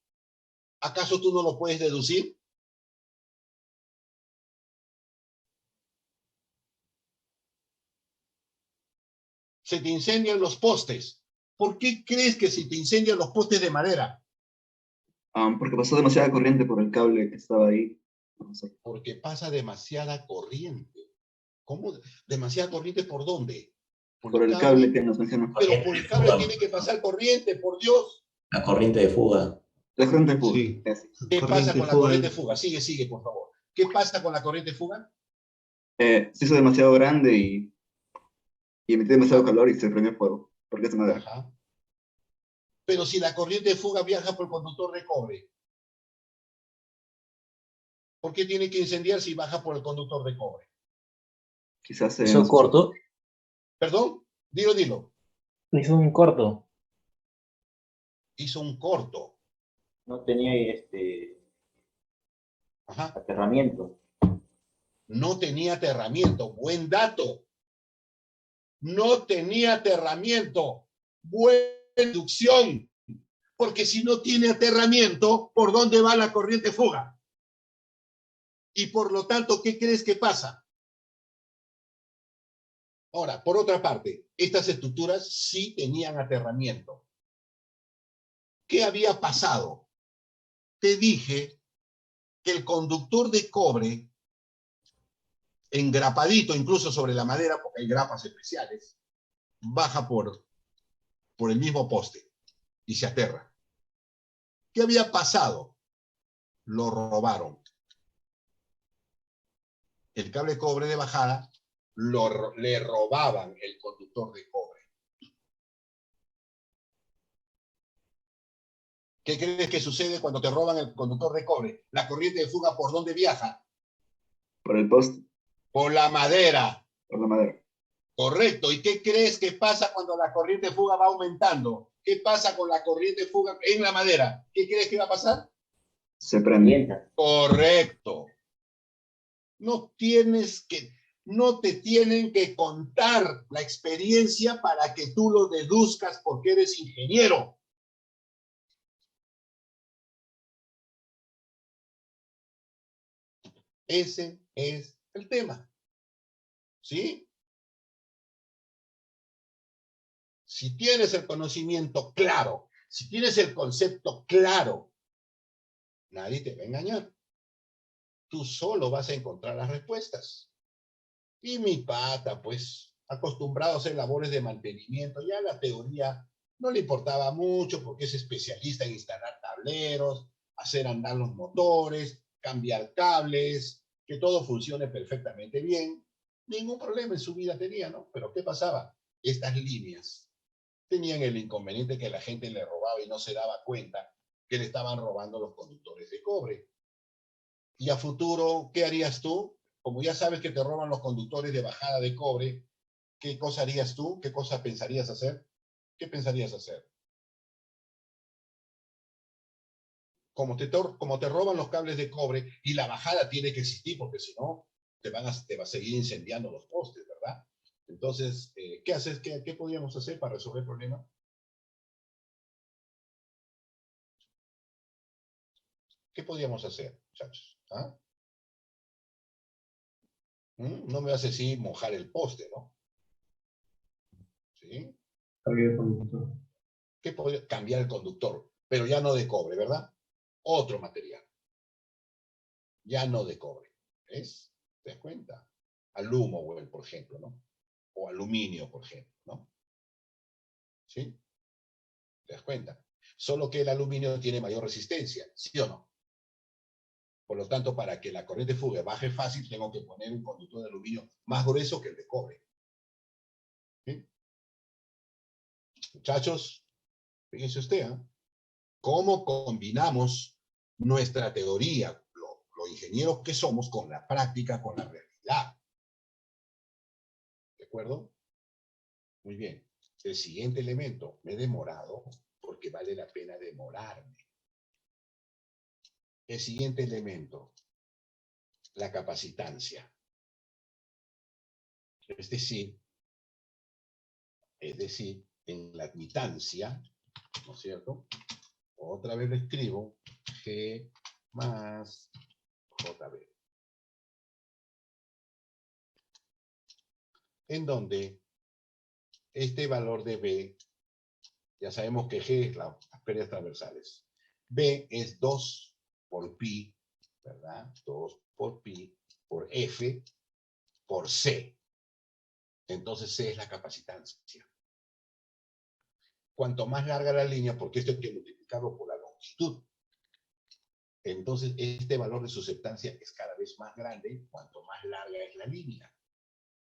¿Acaso tú no lo puedes deducir? Se te incendian los postes. ¿Por qué crees que se te incendian los postes de madera? Porque pasó demasiada corriente por el cable que estaba ahí. No sé. Porque pasa demasiada corriente. ¿Cómo? ¿Demasiada corriente por dónde? Por el cable que nos mencionó. Pero por el cable tiene que pasar corriente, por Dios. La corriente de fuga. La corriente de fuga. Sí. ¿Qué pasa con la fuga. corriente de fuga? Sigue, por favor. ¿Qué pasa con la corriente de fuga? Se hizo demasiado grande y emitió demasiado calor y se prendió fuego. Porque es madera. Ajá. Pero si la corriente de fuga viaja por el conductor de cobre, ¿por qué tiene que incendiar si baja por el conductor de cobre? Quizás ¿Hizo corto? ¿Perdón? Dilo. Hizo un corto. Hizo un corto. No tenía Ajá. aterramiento. No tenía aterramiento. Buen dato. No tenía aterramiento. Buena deducción. Porque si no tiene aterramiento, ¿por dónde va la corriente fuga? Y por lo tanto, ¿qué crees que pasa? Ahora, por otra parte, estas estructuras sí tenían aterramiento. ¿Qué había pasado? Te dije que el conductor de cobre, engrapadito incluso sobre la madera, porque hay grapas especiales, baja por el mismo poste y se aterra. ¿Qué había pasado? Lo robaron. El cable de cobre de bajada le robaban el conductor de cobre. ¿Qué crees que sucede cuando te roban el conductor de cobre? La corriente de fuga, ¿por dónde viaja? Por el poste. Por la madera. Por la madera. Correcto. ¿Y qué crees que pasa cuando la corriente de fuga va aumentando? ¿Qué pasa con la corriente de fuga en la madera? ¿Qué crees que va a pasar? Se prende. Correcto. No te tienen que contar la experiencia para que tú lo deduzcas porque eres ingeniero. Ese es el tema. ¿Sí? Si tienes el conocimiento claro, si tienes el concepto claro, nadie te va a engañar. Tú solo vas a encontrar las respuestas. Y mi pata, pues, acostumbrado a hacer labores de mantenimiento, ya la teoría no le importaba mucho porque es especialista en instalar tableros, hacer andar los motores, cambiar cables, que todo funcione perfectamente bien. Ningún problema en su vida tenía, ¿no? Pero ¿qué pasaba? Estas líneas tenían el inconveniente que la gente le robaba y no se daba cuenta que le estaban robando los conductores de cobre. Y a futuro, ¿qué harías tú? Como ya sabes que te roban los conductores de bajada de cobre, ¿qué cosa harías tú? ¿Qué cosa pensarías hacer? ¿Qué pensarías hacer? Como te roban los cables de cobre y la bajada tiene que existir, porque si no, te va a seguir incendiando los postes, ¿verdad? Entonces, ¿qué haces? ¿Qué podríamos hacer para resolver el problema? ¿Qué podríamos hacer, muchachos? ¿Ah? No me vas a decir mojar el poste, ¿no? ¿Sí? Cambiar el conductor. ¿Qué podría cambiar el conductor? Pero ya no de cobre, ¿verdad? Otro material. Ya no de cobre. ¿Ves? ¿Te das cuenta? Alumio, por ejemplo, ¿no? O aluminio, por ejemplo, ¿no? ¿Sí? ¿Te das cuenta? Solo que el aluminio tiene mayor resistencia, ¿sí o no? Por lo tanto, para que la corriente fuga baje fácil, tengo que poner un conductor de aluminio más grueso que el de cobre. ¿Sí? Muchachos, fíjense usted, ¿eh? ¿Cómo combinamos nuestra teoría, lo ingenieros que somos, con la práctica, con la realidad? ¿De acuerdo? Muy bien. El siguiente elemento, me he demorado porque vale la pena demorarme. El siguiente elemento, la capacitancia. Es decir, en la admitancia, ¿no es cierto? Otra vez lo escribo, G más JB. En donde este valor de B, ya sabemos que G es las pérdidas transversales. B es 2 por pi, ¿verdad? 2 por pi por F por C. Entonces C es la capacitancia. Cuanto más larga la línea, porque esto hay que multiplicarlo por la longitud, entonces este valor de susceptancia es cada vez más grande cuanto más larga es la línea.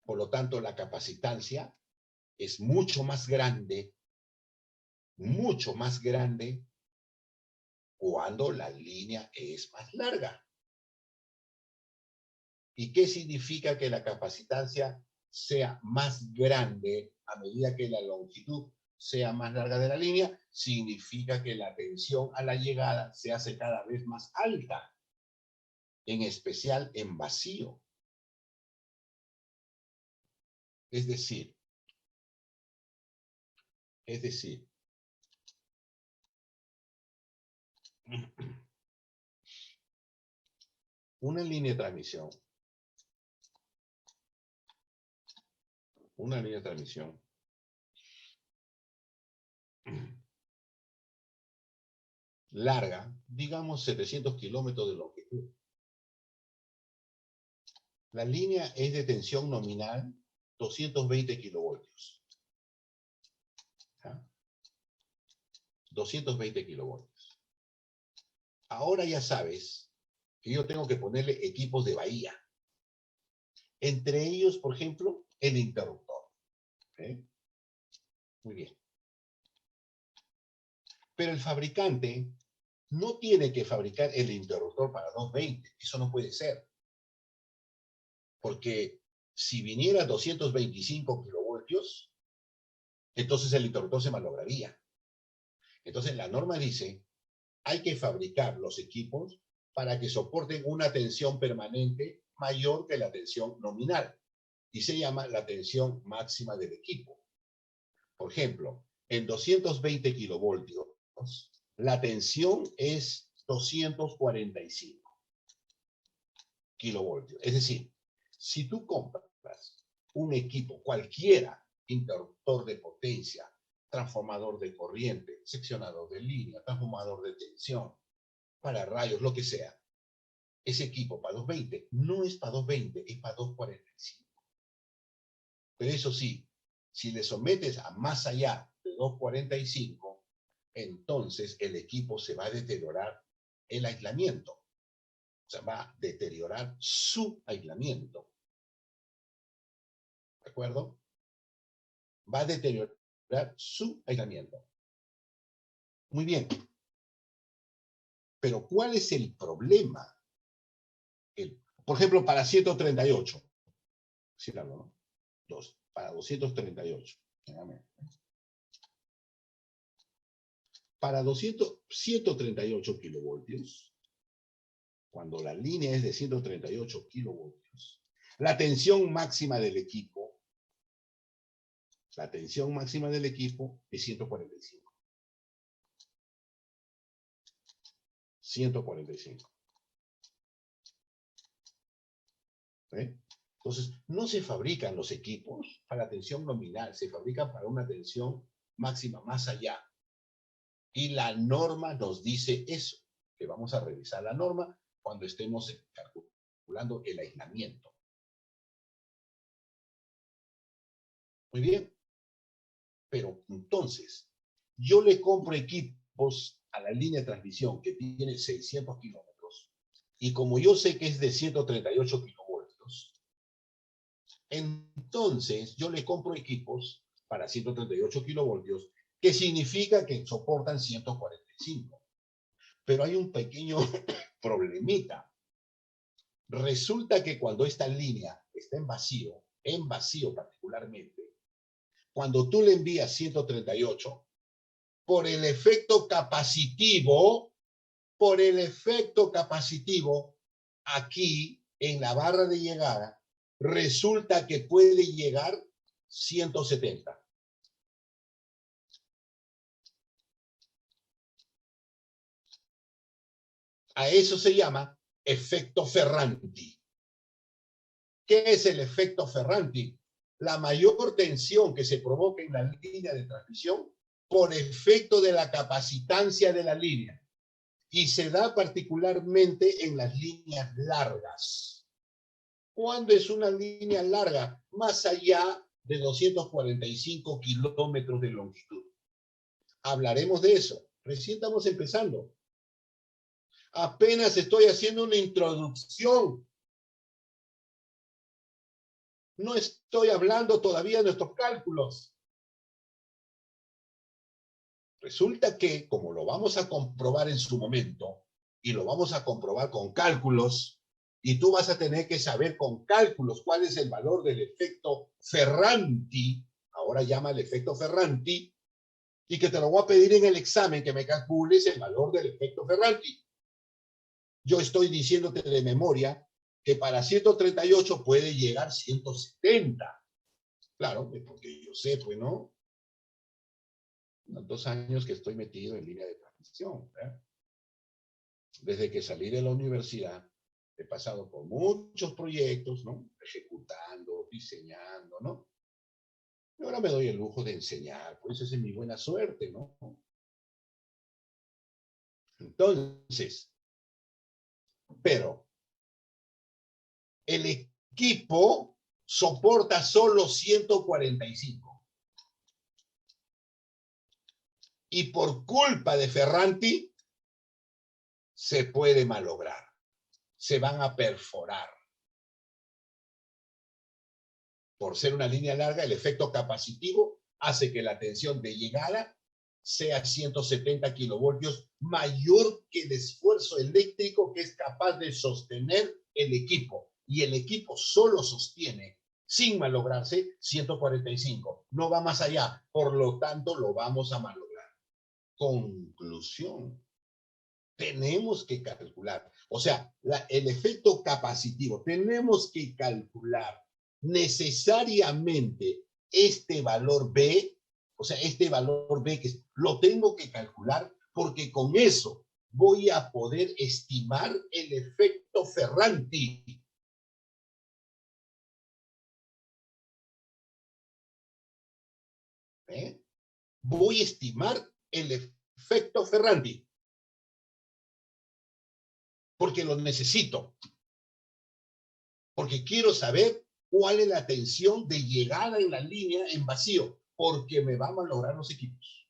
Por lo tanto, la capacitancia es mucho más grande cuando la línea es más larga. ¿Y qué significa que la capacitancia sea más grande a medida que la longitud sea más larga de la línea? Significa que la tensión a la llegada se hace cada vez más alta, en especial en vacío. Es decir, una línea de transmisión, larga, digamos 700 kilómetros de longitud. La línea es de tensión nominal 220 kilovoltios. ¿Ah? 220 kilovoltios. Ahora ya sabes que yo tengo que ponerle equipos de bahía. Entre ellos, por ejemplo, el interruptor. ¿Eh? Muy bien. Pero el fabricante no tiene que fabricar el interruptor para 220. Eso no puede ser. Porque si viniera 225 kilovoltios, entonces el interruptor se malograría. Entonces la norma dice, hay que fabricar los equipos para que soporten una tensión permanente mayor que la tensión nominal. Y se llama la tensión máxima del equipo. Por ejemplo, en 220 kilovoltios, la tensión es 245 kilovoltios. Es decir, si tú compras un equipo cualquiera, interruptor de potencia, transformador de corriente, seccionador de línea, transformador de tensión, para rayos, lo que sea, ese equipo para 220 no es para 220, es para 245. Pero eso sí, si le sometes a más allá de 245, entonces el equipo se va a deteriorar el aislamiento. O sea, va a deteriorar su aislamiento. ¿De acuerdo? Va a deteriorar su aislamiento. Muy bien. Pero ¿cuál es el problema? por ejemplo, para 138. Sí, claro, ¿no? Para 238. Para 138 kilovoltios, cuando la línea es de 138 kilovoltios, la tensión máxima del equipo, es 145. 145. ¿Eh? Entonces, no se fabrican los equipos para tensión nominal, se fabrican para una tensión máxima más allá. Y la norma nos dice eso, que vamos a revisar la norma cuando estemos calculando el aislamiento. Muy bien. Pero entonces, yo le compro equipos a la línea de transmisión que tiene 600 kilómetros, y como yo sé que es de 138 kilovoltios, entonces yo le compro equipos para 138 kilovoltios, que significa que soportan 145. Pero hay un pequeño problemita. Resulta que cuando esta línea está en vacío particularmente, cuando tú le envías 138, por el efecto capacitivo, aquí en la barra de llegada, resulta que puede llegar 170. A eso se llama efecto Ferranti. ¿Qué es el efecto Ferranti? La mayor tensión que se provoca en la línea de transmisión por efecto de la capacitancia de la línea. Y se da particularmente en las líneas largas. ¿Cuándo es una línea larga? Más allá de 245 kilómetros de longitud. Hablaremos de eso. Recién estamos empezando. Apenas estoy haciendo una introducción. No estoy hablando todavía de nuestros cálculos. Resulta que, como lo vamos a comprobar en su momento, y lo vamos a comprobar con cálculos, y tú vas a tener que saber con cálculos cuál es el valor del efecto Ferranti, ahora llama el efecto Ferranti, y que te lo voy a pedir en el examen que me calcules el valor del efecto Ferranti. Yo estoy diciéndote de memoria que para 138 puede llegar 170. Claro, porque yo sé, pues, ¿no? Unos 2 años que estoy metido en línea de transmisión. Desde que salí de la universidad, he pasado por muchos proyectos, ¿no? Ejecutando, diseñando, ¿no? Y ahora me doy el lujo de enseñar, pues esa es mi buena suerte, ¿no? Entonces, pero el equipo soporta solo 145. Y por culpa de Ferranti, se puede malograr. Se van a perforar. Por ser una línea larga, el efecto capacitivo hace que la tensión de llegada sea 170 kilovoltios, mayor que el esfuerzo eléctrico que es capaz de sostener el equipo. Y el equipo solo sostiene, sin malograrse, 145. No va más allá. Por lo tanto, lo vamos a malograr. Conclusión. Tenemos que calcular. O sea, el efecto capacitivo. Tenemos que calcular necesariamente este valor B, o sea, este valor B que lo tengo que calcular porque con eso voy a poder estimar el efecto Ferranti. Voy a estimar el efecto Ferranti porque lo necesito. Porque quiero saber cuál es la tensión de llegada en la línea en vacío, porque me van a malograr los equipos.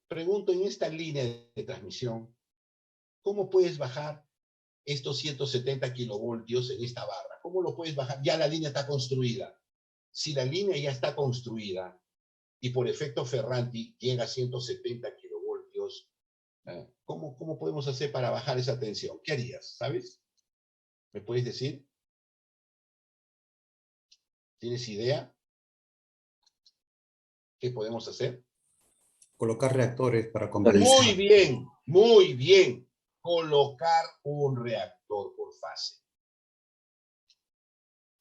Pregunto en esta línea de transmisión, ¿cómo puedes bajar estos 170 kilovoltios en esta barra? ¿Cómo lo puedes bajar? Ya la línea está construida. Si la línea ya está construida y por efecto Ferranti llega a 170 kilovoltios, ¿cómo ¿Cómo podemos hacer para bajar esa tensión? ¿Qué harías? ¿Sabes? ¿Me puedes decir? ¿Tienes idea? ¿Qué podemos hacer? Colocar reactores para compensar. Muy bien, muy bien. Colocar un reactor por fase.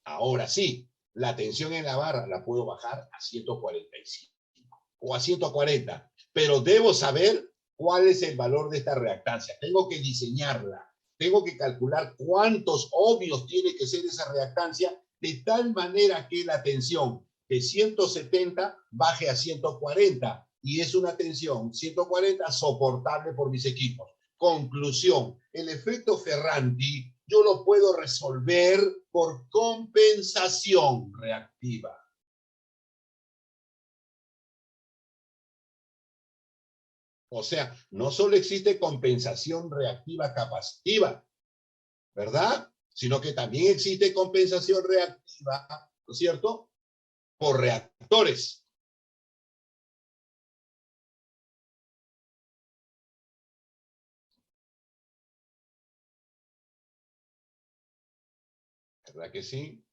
Ahora sí, la tensión en la barra la puedo bajar a 145 o a 140, pero debo saber cuál es el valor de esta reactancia. Tengo que diseñarla. Tengo que calcular cuántos ohmios tiene que ser esa reactancia de tal manera que la tensión de 170 baje a 140 y es una tensión 140 soportable por mis equipos. Conclusión, el efecto Ferranti yo lo puedo resolver por compensación reactiva. O sea, no solo existe compensación reactiva capacitiva, ¿verdad? Sino que también existe compensación reactiva, ¿no es cierto?, por reactores. ¿Verdad que sí?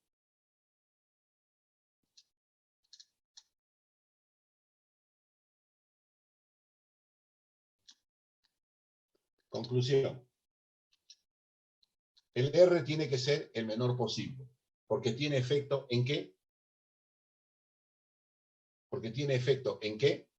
Conclusión. El R tiene que ser el menor posible, porque tiene efecto ¿en qué? Porque tiene efecto ¿en qué?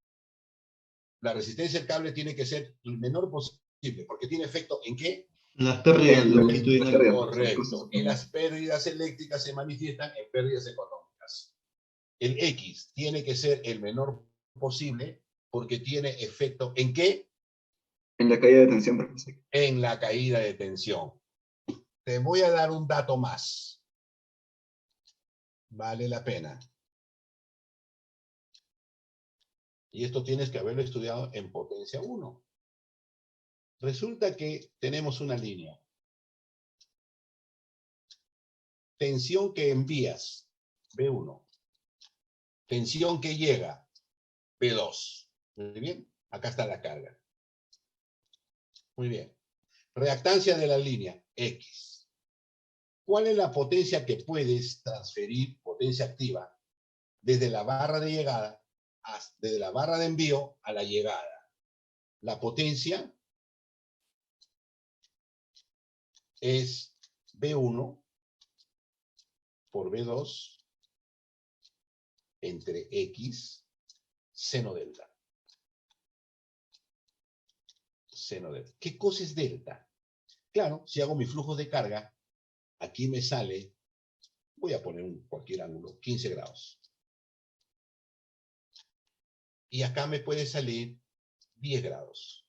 La resistencia del cable tiene que ser el menor posible, porque tiene efecto ¿en qué? Las pérdidas longitudinales. Correcto. Y las pérdidas eléctricas se manifiestan en pérdidas económicas. El X tiene que ser el menor posible porque tiene efecto ¿en qué? En la caída de tensión, profesor. En la caída de tensión. Te voy a dar un dato más. Vale la pena. Y esto tienes que haberlo estudiado en potencia 1. Resulta que tenemos una línea. Tensión que envías, B1. Tensión que llega, B2. Muy bien, acá está la carga. Muy bien. Reactancia de la línea, X. ¿Cuál es la potencia que puedes transferir, potencia activa, desde la barra de llegada, desde la barra de envío a la llegada? La potencia es B1 por B2 entre X seno delta. Seno delta. ¿Qué cosa es delta? Claro, si hago mi flujo de carga, aquí me sale, voy a poner cualquier ángulo, 15 grados. Y acá me puede salir 10 grados.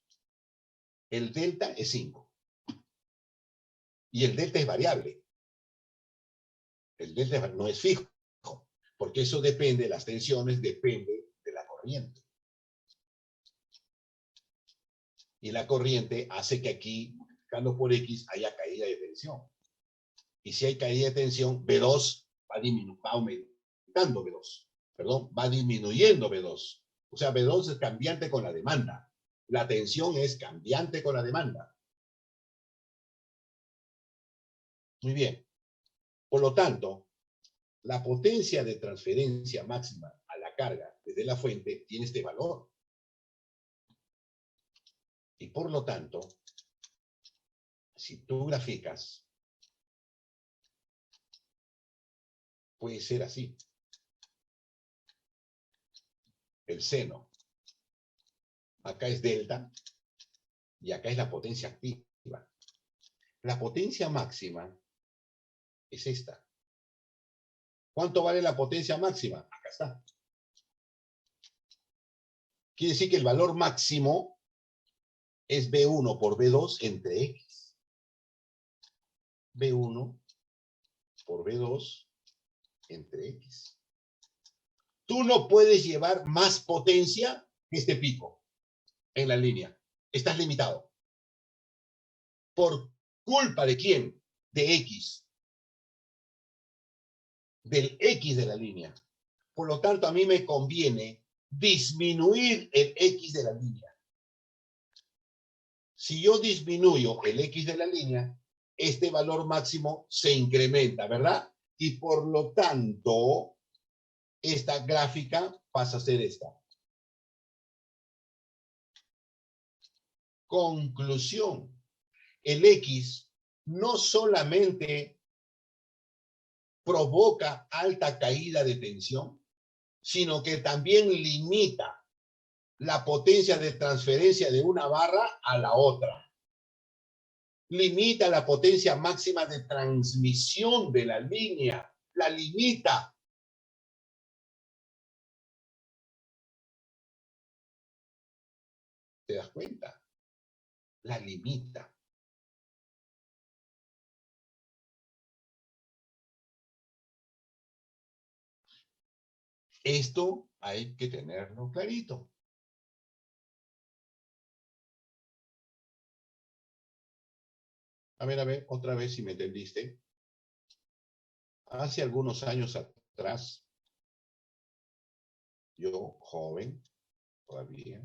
El delta es 5. Y el delta es variable. El delta no es fijo, porque eso depende de las tensiones, depende de la corriente. Y la corriente hace que aquí, multiplicando por X, haya caída de tensión. Y si hay caída de tensión, B2 va aumentando B2. Perdón, va disminuyendo B2. O sea, B2 es cambiante con la demanda. La tensión es cambiante con la demanda. Muy bien. Por lo tanto, la potencia de transferencia máxima a la carga desde la fuente tiene este valor. Y por lo tanto, si tú graficas, puede ser así. El seno. Acá es delta y acá es la potencia activa. La potencia máxima es esta. ¿Cuánto vale la potencia máxima? Acá está. Quiere decir que el valor máximo es B1 por B2 entre X. B1 por B2 entre X. Tú no puedes llevar más potencia que este pico en la línea. Estás limitado. ¿Por culpa de quién? De X. Del X de la línea. Por lo tanto, a mí me conviene disminuir el X de la línea. Si yo disminuyo el X de la línea, este valor máximo se incrementa, ¿verdad? Y por lo tanto, esta gráfica pasa a ser esta. Conclusión. El X no solamente provoca alta caída de tensión, sino que también limita la potencia de transferencia de una barra a la otra. Limita la potencia máxima de transmisión de la línea. La limita. ¿Te das cuenta? La limita. Esto hay que tenerlo clarito. A ver, otra vez si me entendiste. Hace algunos años atrás, yo, joven, todavía,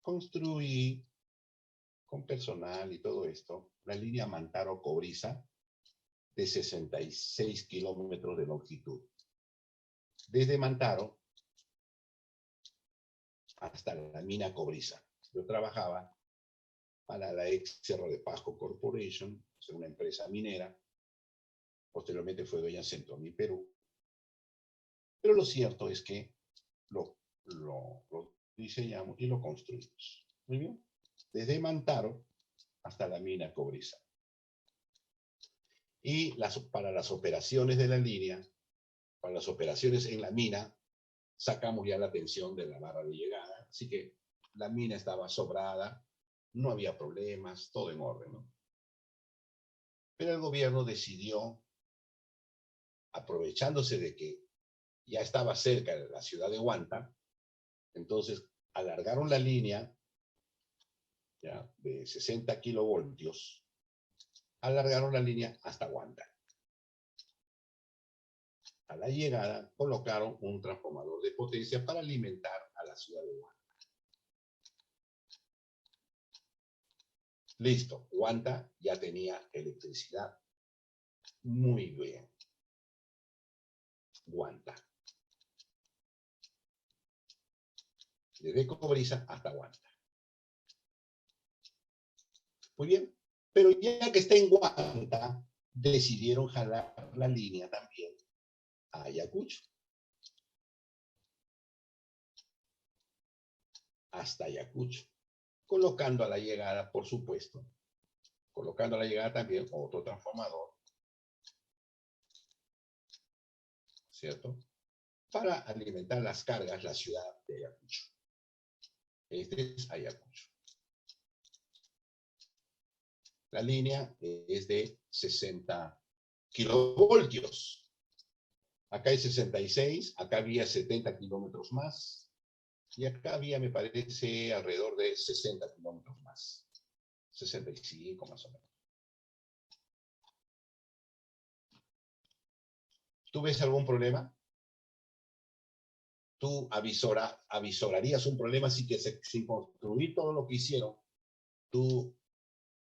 construí con personal y todo esto, la línea Mantaro-Cobriza de 66 kilómetros de longitud. Desde Mantaro hasta la mina Cobriza. Yo trabajaba para la ex Cerro de Pasco Corporation, una empresa minera. Posteriormente fue dueña Centromin Perú. Pero lo cierto es que lo diseñamos y lo construimos. Muy bien. Desde Mantaro hasta la mina Cobriza. Y para las operaciones de la línea, para las operaciones en la mina, sacamos ya la tensión de la barra de llegada. Así que la mina estaba sobrada, no había problemas, todo en orden, ¿no? Pero el gobierno decidió, aprovechándose de que ya estaba cerca de la ciudad de Huanta, entonces alargaron la línea ya, de 60 kilovoltios, alargaron la línea hasta Huanta. A la llegada colocaron un transformador de potencia para alimentar a la ciudad de Huanta. Listo, Huanta ya tenía electricidad. Muy bien. Huanta. Desde Cobriza hasta Huanta. Muy bien. Pero ya que está en Huanta, decidieron jalar la línea también a Ayacucho. Hasta Ayacucho. Colocando a la llegada, por supuesto, colocando a la llegada también otro transformador, ¿cierto? Para alimentar las cargas la ciudad de Ayacucho. Este es Ayacucho. La línea es de 60 kilovoltios. Acá hay 66, acá había 70 kilómetros más. Y acá había, me parece, alrededor de 60 kilómetros más. 65 más o menos. ¿Tú ves algún problema? ¿Tú avisorarías un problema sin construir todo lo que hicieron? ¿Tú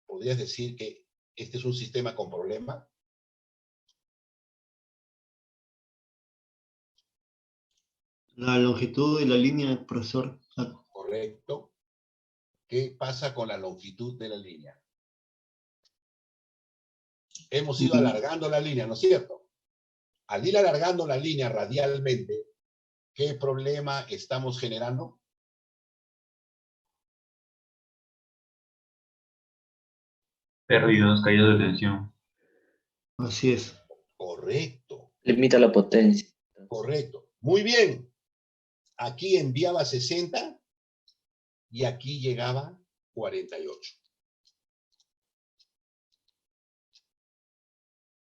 podrías decir que este es un sistema con problema? La longitud de la línea, profesor. Correcto. ¿Qué pasa con la longitud de la línea? Hemos ido alargando la línea, ¿no es cierto? Al ir alargando la línea radialmente, ¿qué problema estamos generando? Pérdidas, caídas de tensión. Así es. Correcto. Limita la potencia. Correcto. Muy bien. Aquí enviaba 60 y aquí llegaba 48.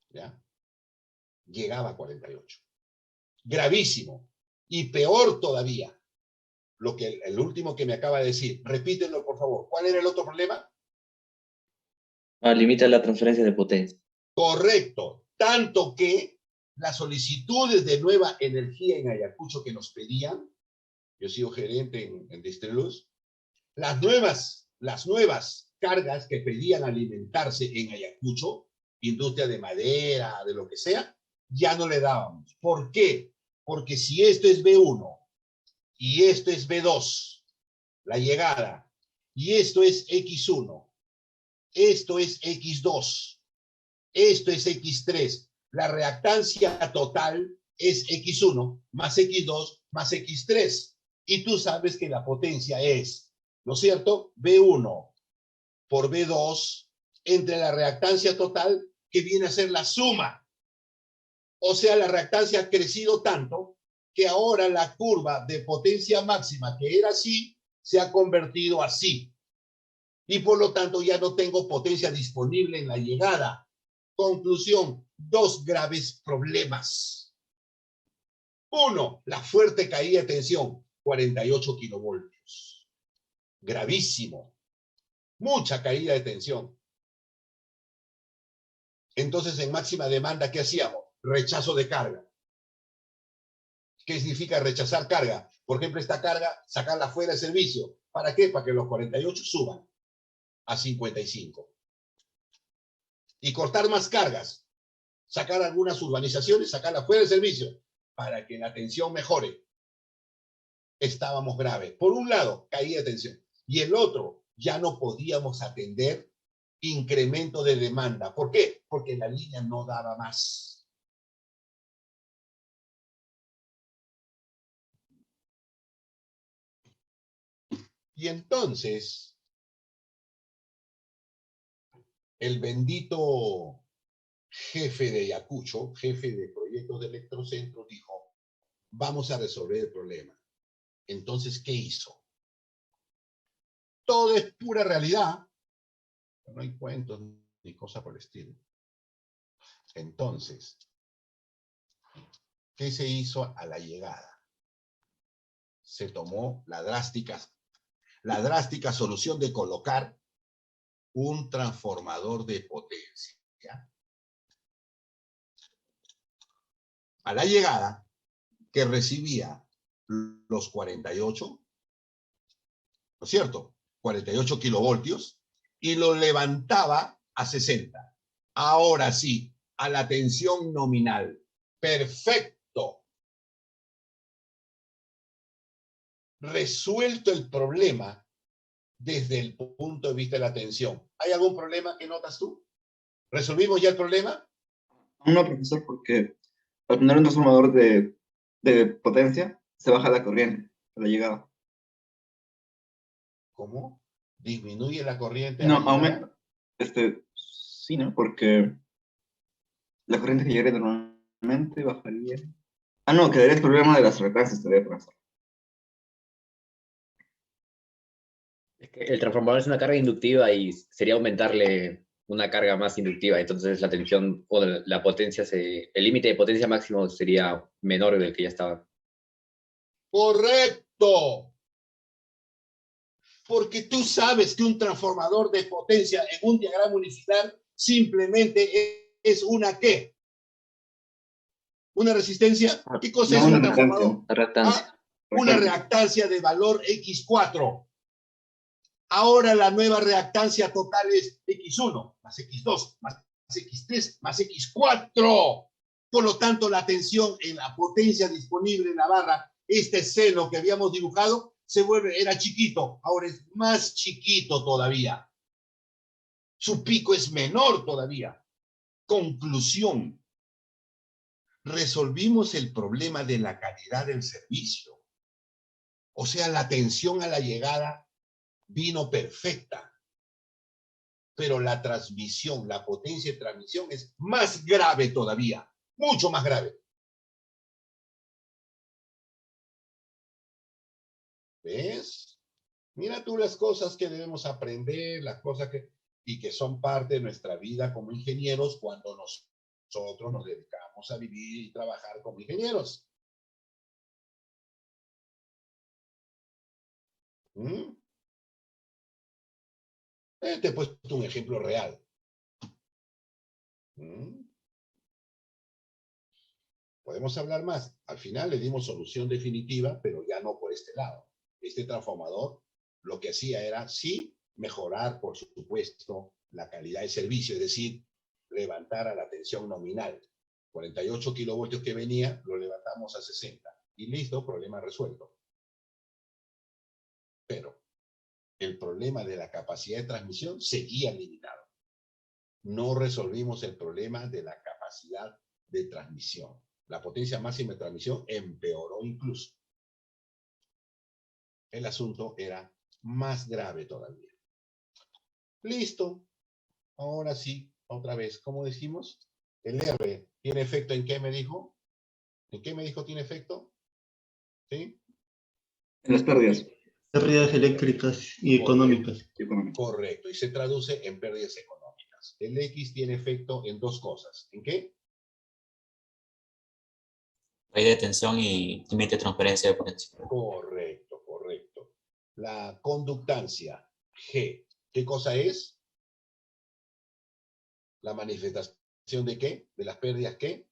¿Ya? Llegaba a 48. Gravísimo. Y peor todavía, el último que me acaba de decir. Repítelo, por favor. ¿Cuál era el otro problema? Limita la transferencia de potencia. Correcto. Tanto que las solicitudes de nueva energía en Ayacucho que nos pedían, yo he sido gerente en Distreluz, Las nuevas cargas que pedían alimentarse en Ayacucho, industria de madera, de lo que sea, ya no le dábamos. ¿Por qué? Porque si esto es B1 y esto es B2, la llegada, y esto es X1, esto es X2, esto es X3, la reactancia total es X1 más X2 más X3. Y tú sabes que la potencia es, ¿no es cierto?, B1 por B2 entre la reactancia total, que viene a ser la suma. O sea, la reactancia ha crecido tanto que ahora la curva de potencia máxima, que era así, se ha convertido así. Y por lo tanto ya no tengo potencia disponible en la llegada. Conclusión, dos graves problemas. Uno, la fuerte caída de tensión, 48 kilovoltios. Gravísimo. Mucha caída de tensión. Entonces, en máxima demanda, ¿qué hacíamos? Rechazo de carga. ¿Qué significa rechazar carga? Por ejemplo, esta carga, sacarla fuera de servicio. ¿Para qué? Para que los 48 suban a 55. Y cortar más cargas. Sacar algunas urbanizaciones, sacarlas fuera de servicio, para que la tensión mejore. Estábamos graves. Por un lado, caída de tensión. Y el otro, ya no podíamos atender incremento de demanda. ¿Por qué? Porque la línea no daba más. Y entonces, el bendito jefe de Ayacucho, jefe de proyectos de Electrocentro, dijo, vamos a resolver el problema. Entonces, ¿qué hizo? Todo es pura realidad. No hay cuentos ni cosa por el estilo. Entonces, ¿qué se hizo a la llegada? Se tomó la drástica solución de colocar un transformador de potencia. A la llegada, que recibía los 48, ¿no es cierto? 48 kilovoltios, y lo levantaba a 60. Ahora sí, a la tensión nominal. Perfecto. Resuelto el problema desde el punto de vista de la tensión. ¿Hay algún problema que notas tú? ¿Resolvimos ya el problema? No, profesor, porque al tener un transformador de potencia, se baja la corriente a la llegada. ¿Cómo? ¿Disminuye la corriente? No, aumenta. Sí, ¿no? Porque la corriente que llegaría normalmente bajaría. Ah, no, quedaría el problema de las reactancias, todavía, profesor. Es que el transformador es una carga inductiva y sería aumentarle una carga más inductiva. Entonces la tensión o la potencia, el límite de potencia máximo sería menor del que ya estaba. ¡Correcto! Porque tú sabes que un transformador de potencia en un diagrama unifilar simplemente es una ¿qué? ¿Una resistencia? ¿Qué cosa es un transformador? Reactancia. Una reactancia de valor X4. Ahora la nueva reactancia total es X1 más X2 más X3 más X4. Por lo tanto, la tensión en la potencia disponible en la barra, este seno que habíamos dibujado, era chiquito, ahora es más chiquito todavía. Su pico es menor todavía. Conclusión. Resolvimos el problema de la calidad del servicio. O sea, la tensión a la llegada vino perfecta. Pero la transmisión, la potencia de transmisión es más grave todavía. Mucho más grave. ¿Ves? Mira tú las cosas que debemos aprender, las cosas y que son parte de nuestra vida como ingenieros cuando nosotros nos dedicamos a vivir y trabajar como ingenieros. ¿Mm? Te he puesto un ejemplo real. ¿Mm? Podemos hablar más. Al final le dimos solución definitiva, pero ya no por este lado. Este transformador lo que hacía era, sí, mejorar, por supuesto, la calidad del servicio, es decir, levantar a la tensión nominal. 48 kilovoltios que venía, lo levantamos a 60. Y listo, problema resuelto. Pero el problema de la capacidad de transmisión seguía limitado. No resolvimos el problema de la capacidad de transmisión. La potencia máxima de transmisión empeoró incluso. El asunto era más grave todavía. Listo. Ahora sí, otra vez, ¿cómo decimos? El R tiene efecto ¿en qué me dijo? ¿En qué me dijo tiene efecto? ¿Sí? En las pérdidas. Pérdidas eléctricas y económicas. Correcto, y se traduce en pérdidas económicas. El X tiene efecto en dos cosas. ¿En qué? Hay de tensión y límite de transferencia de potencia. Correcto, correcto. La conductancia G, ¿qué cosa es? La manifestación de qué? De las pérdidas ¿qué?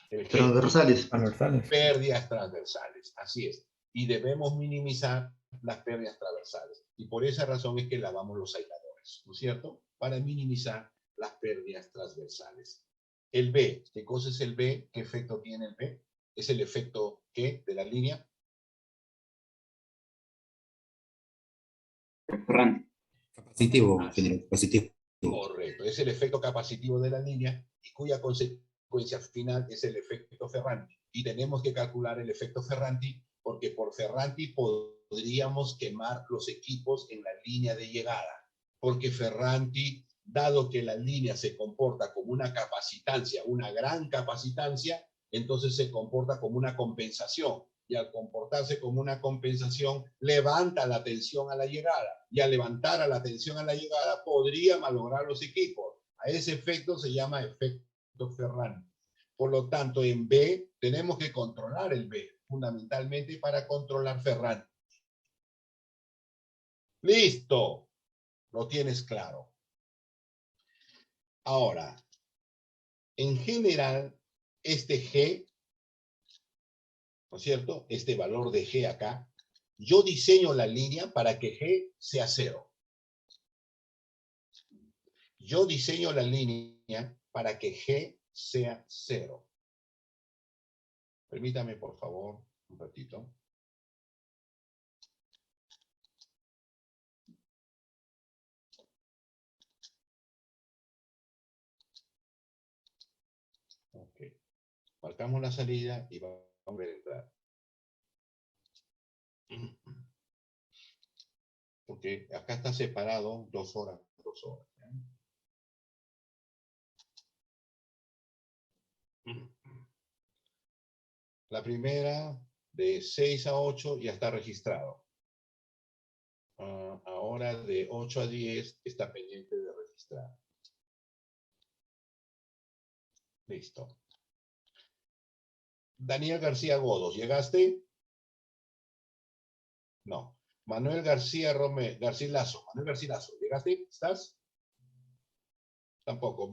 El G. Transversales. Pérdidas transversales, así es. Y debemos minimizar las pérdidas transversales. Y por esa razón es que lavamos los aisladores, ¿no es cierto? Para minimizar las pérdidas transversales. El B, ¿qué cosa es el B? ¿Qué efecto tiene el B? ¿Es el efecto qué de la línea? Capacitivo, capacitivo. Correcto, es el efecto capacitivo de la línea y cuya consecuencia final es el efecto Ferranti. Y tenemos que calcular el efecto Ferranti porque por Ferranti podríamos quemar los equipos en la línea de llegada. Porque Ferranti, dado que la línea se comporta como una capacitancia, una gran capacitancia, entonces se comporta como una compensación. Y al comportarse como una compensación, levanta la tensión a la llegada. Y al levantar a la tensión a la llegada, podría malograr los equipos. A ese efecto se llama efecto Ferranti. Por lo tanto, en B tenemos que controlar el B, fundamentalmente para controlar Ferranti. ¡Listo! Lo tienes claro. Ahora, en general, este G, ¿no es cierto? Este valor de G acá, yo diseño la línea para que G sea 0. Yo diseño la línea para que G sea 0. Permítame, por favor, un ratito. Ok. Marcamos la salida y vamos a ver entrar. Porque acá está separado 2 horas, 2 horas. La primera, de 6 a 8, ya está registrado. Ahora de 8 a 10 está pendiente de registrar. Listo. Daniel García Godos, ¿llegaste? No. Manuel García Garcilaso. Manuel Garcilaso, ¿llegaste? ¿Estás? Tampoco.